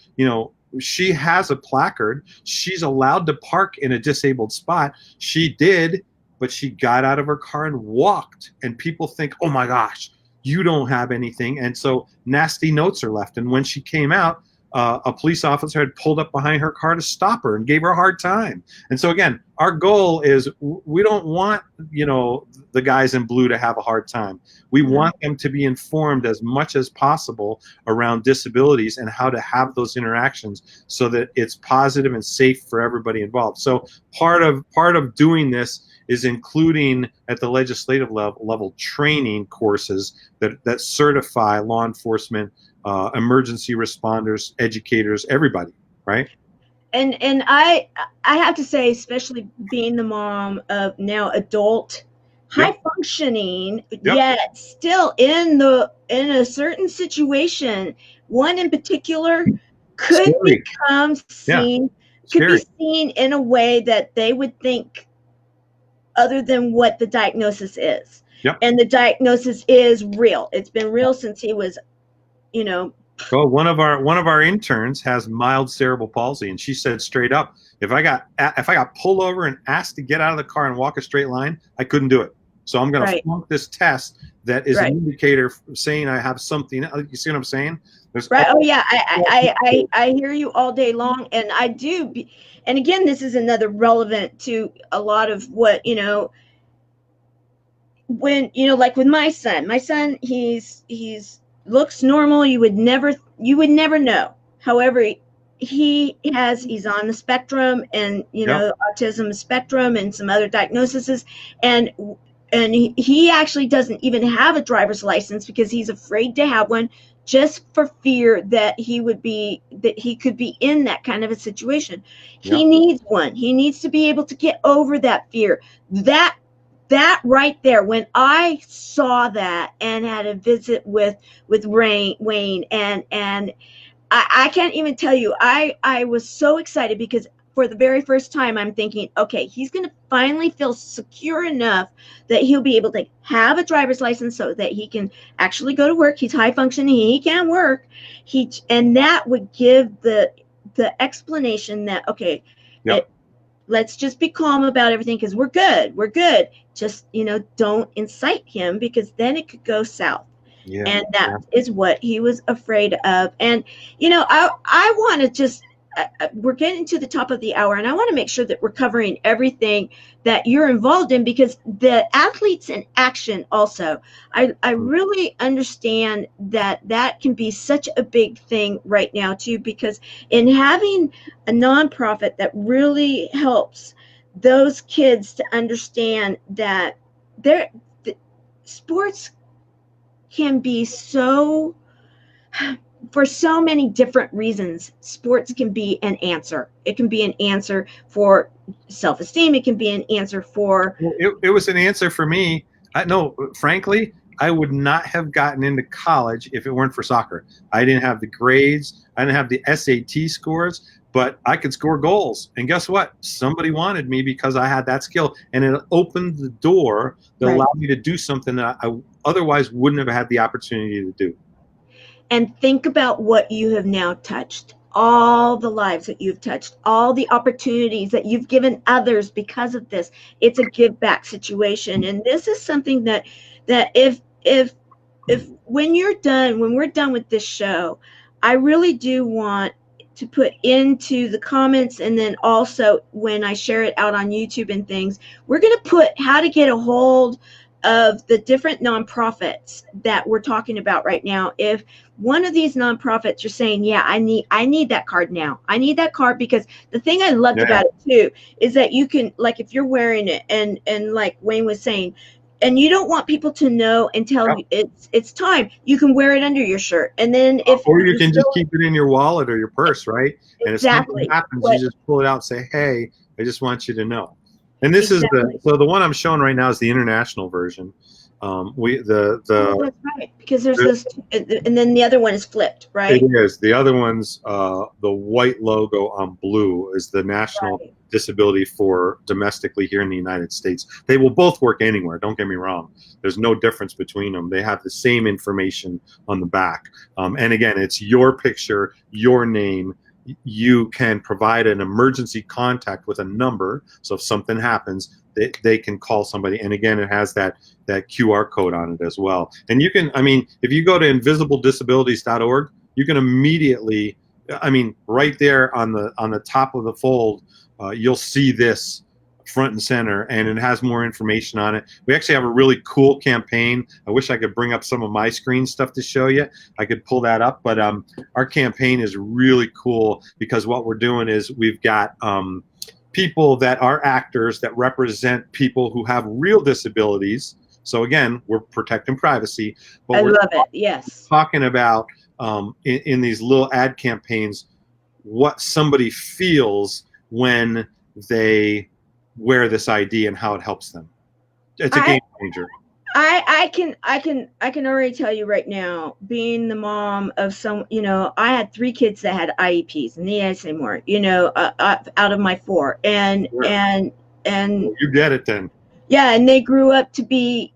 she has a placard. She's allowed to park in a disabled spot. She did, but she got out of her car and walked. And people think, oh my gosh, you don't have anything. And so nasty notes are left. And when she came out, a police officer had pulled up behind her car to stop her and gave her a hard time. And so again, our goal is, we don't want, the guys in blue to have a hard time. We want them to be informed as much as possible around disabilities and how to have those interactions so that it's positive and safe for everybody involved. So part of doing this is including at the legislative level training courses that certify law enforcement, emergency responders, educators, everybody, right? and I have to say, especially being the mom of now adult, high functioning, yet still in a certain situation, one in particular could Scary. become Yeah. seen, could be Scary. seen in a way that they would think other than what the diagnosis is. Yep. And the diagnosis is real. It's been real since he was, you know. Well, one of our interns has mild cerebral palsy, and she said straight up, if I got pulled over and asked to get out of the car and walk a straight line, I couldn't do it. So I'm going to flunk this test that is an indicator saying I have something. You see what I'm saying? There's oh yeah, I hear you all day long, and I do. And again, this is another relevant to a lot of what, you know, when, you know, like with my son, he's looks normal. You would never know. However, he's on the spectrum, and, you know, autism spectrum and some other diagnoses, and he actually doesn't even have a driver's license because he's afraid to have one, just for fear that he could be in that kind of a situation. He needs one. He needs to be able to get over that fear. That right there, when I saw that and had a visit with Wayne, and I can't even tell you, I was so excited because for the very first time I'm thinking, okay, he's going to finally feel secure enough that he'll be able to have a driver's license so that he can actually go to work. He's high functioning. He can work. And that would give the explanation that, okay, let's just be calm about everything because we're good. Just, you know, don't incite him because then it could go south. Yeah, and that is what he was afraid of. And, you know, I want to just, we're getting to the top of the hour, and I want to make sure that we're covering everything that you're involved in, because the athletes in action also, I really understand that can be such a big thing right now too, because in having a nonprofit that really helps those kids to understand that sports can be so, for so many different reasons, sports can be an answer. It can be an answer for self-esteem. It can be an answer for... It was an answer for me. Frankly, I would not have gotten into college if it weren't for soccer. I didn't have the grades. I didn't have the SAT scores, but I could score goals. And guess what? Somebody wanted me because I had that skill. And it opened the door that allowed me to do something that I otherwise wouldn't have had the opportunity to do. And think about what you have now touched, all the lives that you've touched, all the opportunities that you've given others because of this. It's a give back situation. And this is something that if when we're done with this show, I really do want to put into the comments, and then also when I share it out on YouTube and things, we're going to put how to get a hold of the different nonprofits that we're talking about right now. If one of these nonprofits, you're saying, yeah, I need that card now. I need that card, because the thing I loved about it too is that you can, like, if you're wearing it and like Wayne was saying, and you don't want people to know until it's time, you can wear it under your shirt. And then or you can just keep it in your wallet or your purse, right? Exactly. And if something happens, you just pull it out and say, hey, I just want you to know. And this is the one I'm showing right now is the international version. That's right, because there's this, and then the other one is flipped, right? It is. The other one's the white logo on blue is the national disability for domestically here in the United States. They will both work anywhere. Don't get me wrong. There's no difference between them. They have the same information on the back. And again, it's your picture, your name. You can provide an emergency contact with a number. So if something happens, they can call somebody. And again, it has that QR code on it as well. And you can, if you go to invisibledisabilities.org, you can immediately, right there on the top of the fold, you'll see this front and center, and it has more information on it. We actually have a really cool campaign. I wish I could bring up some of my screen stuff to show you. I could pull that up, but our campaign is really cool because what we're doing is we've got people that are actors that represent people who have real disabilities. So again, we're protecting privacy. But I love it. Yes. Talking about in these little ad campaigns, what somebody feels when they wear this ID and how it helps them. It's a game changer. I can already tell you right now, being the mom of some, I had 3 kids that had IEPs, and need I say more, out of my 4, and Sure. and you get it then. Yeah, and they grew up to be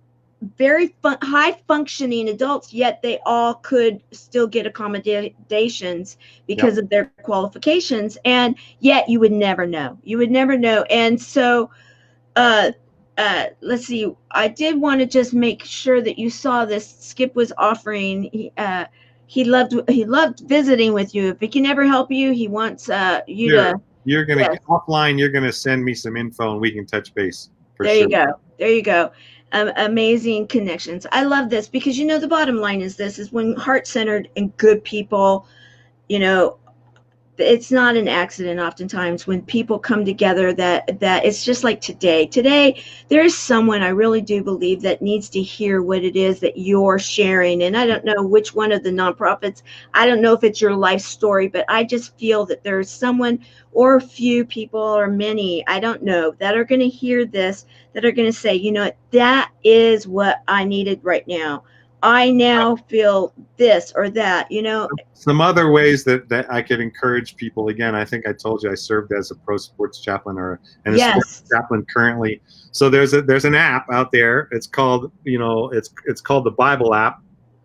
very high functioning adults, yet they all could still get accommodations because of their qualifications, and yet you would never know. And so let's see, I did want to just make sure that you saw this. Skip was offering, he loved visiting with you. If he can ever help you, he wants you to, you're gonna offline, you're gonna send me some info and we can touch base. There you go. Amazing connections. I love this because, the bottom line is when heart-centered and good people, it's not an accident oftentimes when people come together that it's just like today there is someone, I really do believe, that needs to hear what it is that you're sharing. And I don't know which one of the nonprofits, I don't know if it's your life story, but I just feel that there's someone or a few people or many, I don't know, that are going to hear this, that are going to say, that is what I needed right now. I now feel this or that, Some other ways that I could encourage people. Again, I think I told you I served as a pro sports chaplain and a sports chaplain currently. So there's an app out there. It's called, it's called the Bible app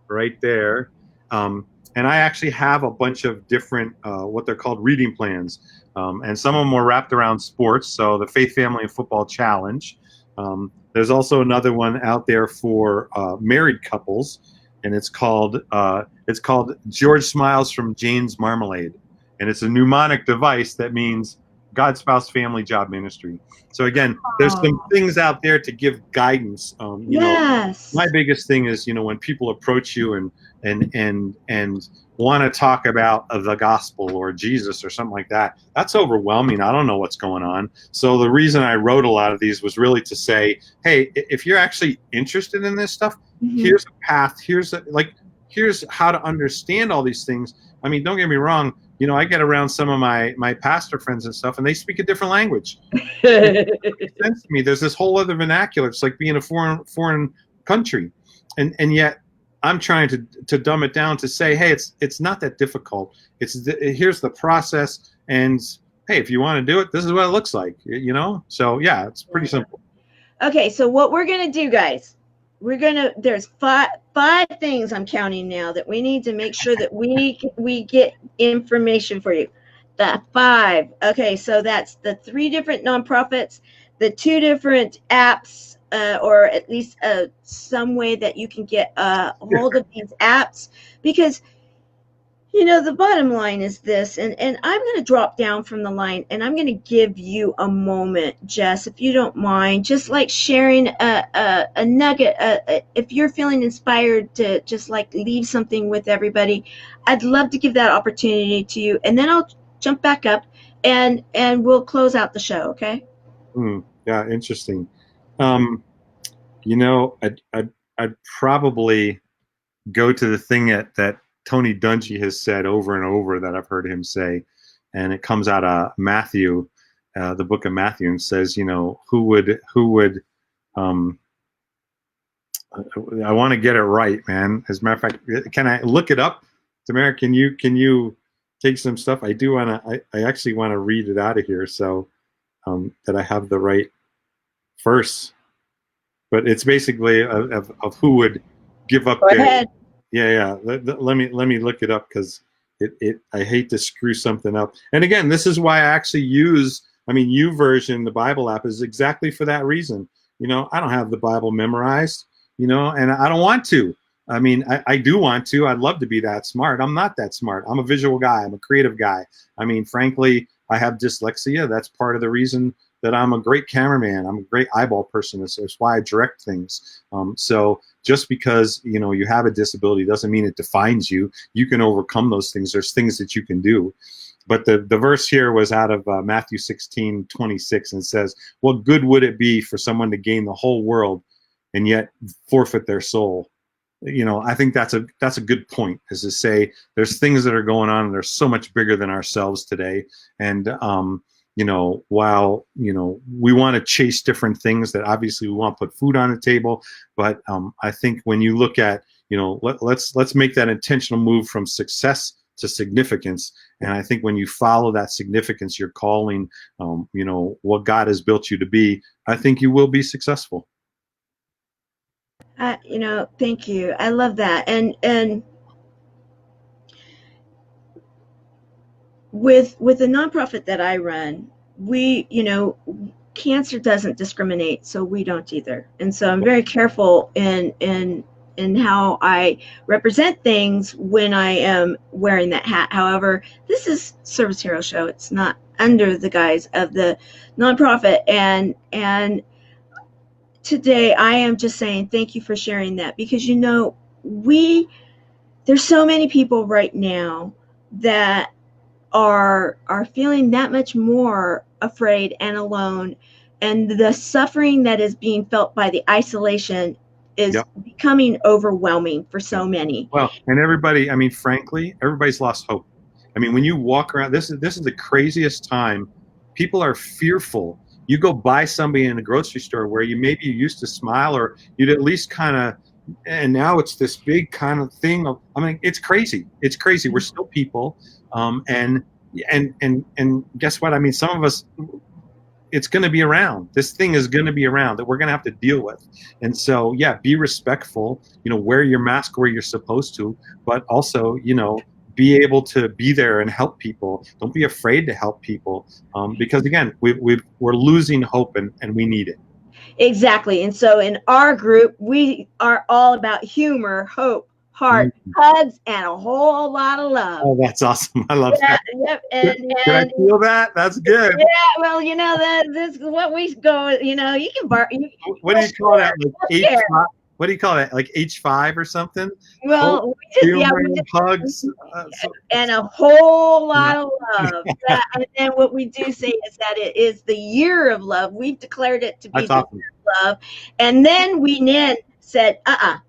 right there. And I actually have a bunch of different, what they're called reading plans. And some of them are wrapped around sports. So the Faith, Family, and Football Challenge. There's also another one out there for married couples, and it's called George Smiles from Jane's Marmalade, and it's a mnemonic device that means God, spouse, family, job, ministry. So again, there's some things out there to give guidance. My biggest thing is, when people approach you and want to talk about the gospel or Jesus or something like that, that's overwhelming. I don't know what's going on. So the reason I wrote a lot of these was really to say, hey, if you're actually interested in this stuff, here's a path. Here's how to understand all these things. I mean, don't get me wrong. I get around some of my pastor friends and stuff, and they speak a different language. It makes sense to me. There's this whole other vernacular. It's like being a foreign country, and yet I'm trying to dumb it down to say, hey, it's not that difficult. Here's the process, and hey, if you want to do it, this is what it looks like. So yeah, it's pretty simple. Okay, so what we're gonna do, guys, there's five things I'm counting now that we need to make sure that we get information for you. The 5. Okay, so that's the 3 different nonprofits, the 2 different apps, or at least some way that you can get a hold of these apps, because the bottom line is this, and I'm going to drop down from the line, and I'm going to give you a moment, Jess, if you don't mind, just like sharing a nugget. If you're feeling inspired to just like leave something with everybody, I'd love to give that opportunity to you, and then I'll jump back up and we'll close out the show. Okay? Yeah, interesting. I'd probably go to the thing that Tony Dungy has said over and over that I've heard him say, and it comes out of Matthew, the book of Matthew, and says, who would I want to get it right, man. As a matter of fact, can I look it up? Tamara, can you take some stuff? I do want to, I actually want to read it out of here so that I have the right verse. But it's basically of who would give up Go ahead. Yeah. Let me look it up, because I hate to screw something up. And again, this is why I actually use, YouVersion, the Bible app, is exactly for that reason. I don't have the Bible memorized, and I don't want to. I do want to. I'd love to be that smart. I'm not that smart. I'm a visual guy. I'm a creative guy. Frankly, I have dyslexia. That's part of the reason that I'm a great cameraman. I'm a great eyeball person. That's why I direct things. So just because you have a disability doesn't mean it defines you. You can overcome those things. There's things that you can do. But the verse here was out of Matthew 16:26, and says, "What good would it be for someone to gain the whole world and yet forfeit their soul?" I think that's a good point, is to say there's things that are going on and they're so much bigger than ourselves today. And while we want to chase different things, that obviously we want to put food on the table, but I think when you look at let's make that intentional move from success to significance. And I think when you follow that significance, your calling, what God has built you to be, I think you will be successful. Thank you. I love that. And with the nonprofit that I run, we, cancer doesn't discriminate, so we don't either. And so I'm very careful in how I represent things when I am wearing that hat. However, this is Service Hero Show. It's not under the guise of the nonprofit. And today I am just saying thank you for sharing that, because there's so many people right now that are feeling that much more afraid and alone, and the suffering that is being felt by the isolation is becoming overwhelming for so many. Well, and everybody, frankly, everybody's lost hope. When you walk around, this is the craziest time. People are fearful. You go by somebody in the grocery store where you used to smile, or you'd at least kind of, and now it's this big kind of thing. It's crazy. It's crazy. We're still people. And guess what? Some of us, it's going to be around. This thing is going to be around that we're going to have to deal with. And so, be respectful, wear your mask where you're supposed to, but also, be able to be there and help people. Don't be afraid to help people, because again, we're losing hope, and we need it. Exactly. And so in our group, we are all about humor, hope, heart, hugs, and a whole lot of love. Oh, that's awesome. I love that. Yep. Can I feel that? That's good. Yeah, well, this is what we go, you can bar. What do you call that? Like H5? What do you call that? Like H5 or something? Well, hugs. And a whole lot of love. And then what we do say is that it is the year of love. We've declared it to be the year of love. And then we said,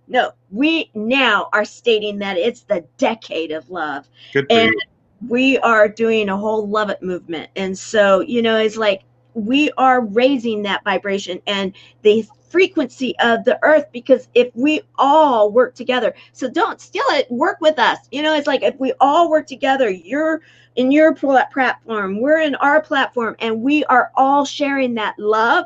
no, we now are stating that it's the decade of love. Good for you. We are doing a whole love it movement. And so, it's like we are raising that vibration and the frequency of the earth, because if we all work together, so don't steal it, work with us. It's like if we all work together, you're in your platform, we're in our platform, and we are all sharing that love.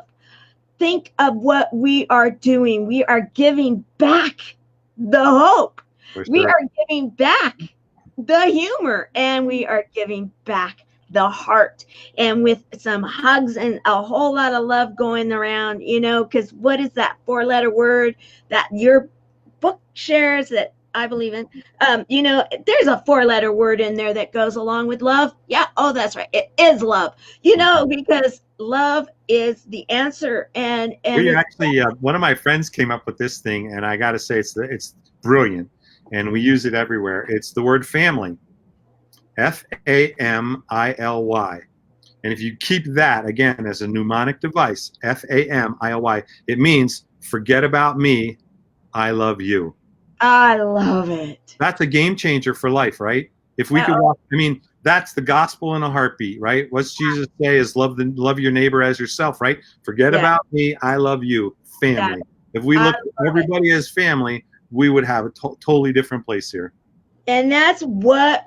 Think of what we are doing. We are giving back the hope. Sure. We are giving back the humor, and we are giving back the heart, and with some hugs and a whole lot of love going around, because what is that 4-letter word that your book shares that I believe in? There's a 4-letter word in there that goes along with love. Yeah. Oh, that's right. It is love, because love is the answer. And we actually, one of my friends came up with this thing, and I got to say it's brilliant, and we use it everywhere. It's the word family. Family. And if you keep that, again, as a mnemonic device, Family, it means forget about me, I love you. I love it. That's a game changer for life, right? If we could walk, that's the gospel in a heartbeat, right? What's Jesus say is love your neighbor as yourself, right? Forget about me, I love you, family. If we look at everybody as family, we would have a totally different place here. And that's what,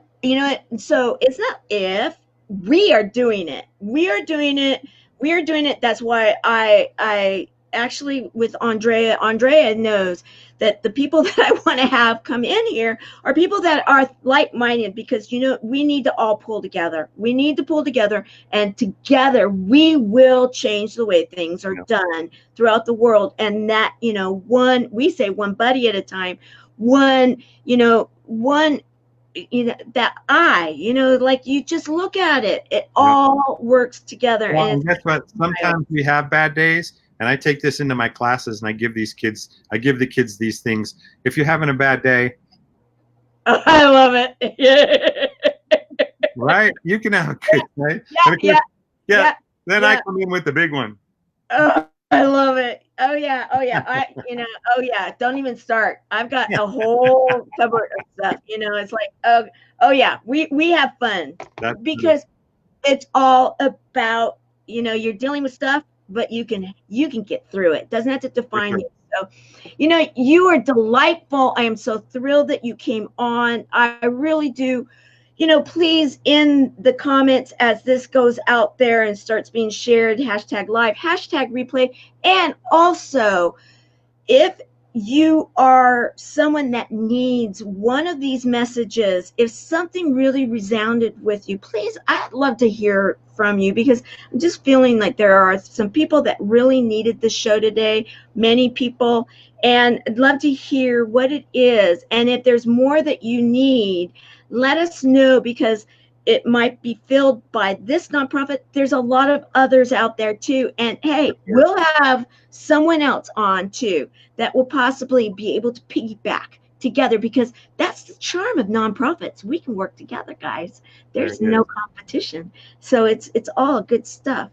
so it's not if, we are doing it. We are doing it. That's why I actually, with Andrea knows that the people that I want to have come in here are people that are like-minded, because, we need to all pull together. We need to pull together, and together we will change the way things are done throughout the world. And that, we say one buddy at a time, one that like you just look at it, all works together. Well, and guess what? Sometimes we have bad days, and I take this into my classes, and I give the kids these things. If you're having a bad day, I love it. Right? You can have a good day. Yeah. Then I come in with the big one. I love it. Oh yeah. Oh yeah. Oh yeah. Don't even start. I've got a whole cupboard of stuff. It's like, oh yeah. We have fun That's because it's all about, you're dealing with stuff, but you can get through it. Doesn't have to for define sure. you. So, you are delightful. I am so thrilled that you came on. I really do. Please, in the comments as this goes out there and starts being shared, hashtag live, hashtag replay, and also if you are someone that needs one of these messages, if something really resounded with you, please, I'd love to hear from you, because I'm just feeling like there are some people that really needed the show today, many people, and I'd love to hear what it is. And if there's more that you need, let us know, because it might be filled by this nonprofit. There's a lot of others out there too. And hey, we'll have someone else on too that will possibly be able to piggyback together, because that's the charm of nonprofits. We can work together, guys. There's no competition. So it's all good stuff.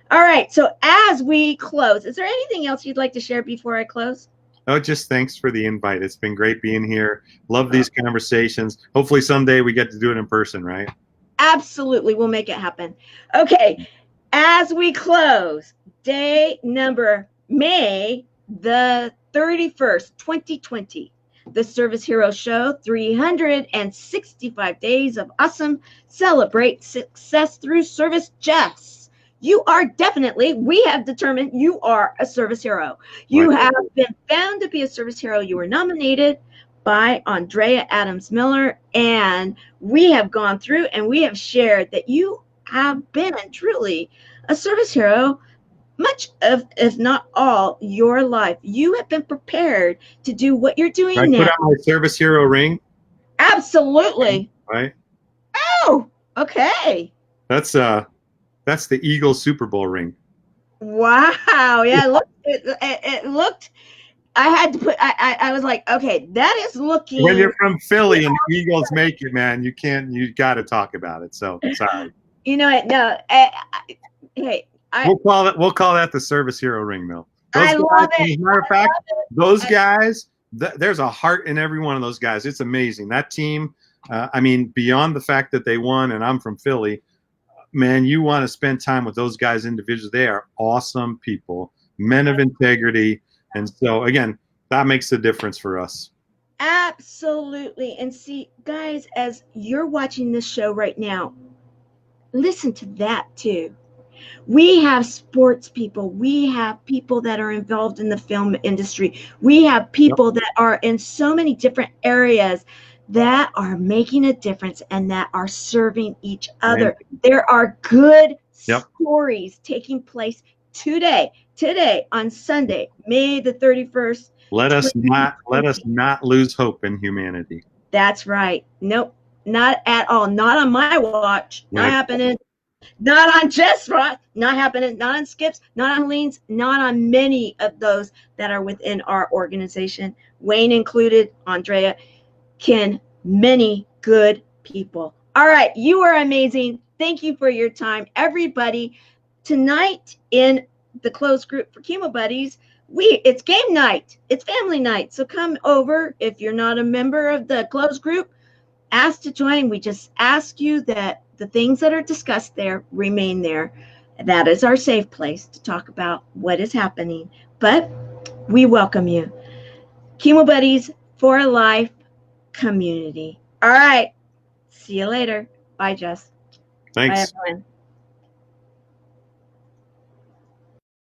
All right. So as we close, is there anything else you'd like to share before I close? Oh, just thanks for the invite. It's been great being here. Love these conversations. Hopefully someday we get to do it in person, right? Absolutely. We'll make it happen. Okay. As we close, day number May the 31st, 2020, the Service Hero Show, 365 days of awesome. Celebrate success through service. Jess, you are definitely, we have determined you are a service hero. You have been found to be a service hero. You were nominated by Andrea Adams Miller, and we have gone through and we have shared that you have been truly a service hero much of, if not all, your life. You have been prepared to do what you're doing now. Put on my service hero ring. Absolutely. Right. Oh, okay. That's the Eagles Super Bowl ring. Wow. Yeah, it looked. I had to put. I was like, okay, that is looking. When you're from Philly and the Eagles make it, man, you can't. You got to talk about it. So sorry. No. Hey. We'll call that the service hero ring, though. I love it. As a matter of fact, those guys, there's a heart in every one of those guys. It's amazing. That team, I mean, beyond the fact that they won, and I'm from Philly, man, you want to spend time with those guys individually. They are awesome people, men of integrity. And so, again, that makes a difference for us. Absolutely. And see, guys, as you're watching this show right now, listen to that too. We have sports people. We have people that are involved in the film industry. We have people that are in so many different areas that are making a difference and that are serving each other. There are good stories taking place today on Sunday, May the 31st. Let us not lose hope in humanity. That's right. Nope, not at all. Not on my watch. Not happening. Not on Jess, not happening. Not on Skip's, not on Lean's, not on many of those that are within our organization. Wayne included, Andrea, Ken, many good people. All right, you are amazing. Thank you for your time, everybody. Tonight in the closed group for Chemo Buddies, it's game night. It's family night. So come over. If you're not a member of the closed group, ask to join. We just ask you that the things that are discussed there remain there. That is our safe place to talk about what is happening. But we welcome you. Chemo Buddies for a Life community. All right. See you later. Bye, Jess. Thanks. Bye, everyone.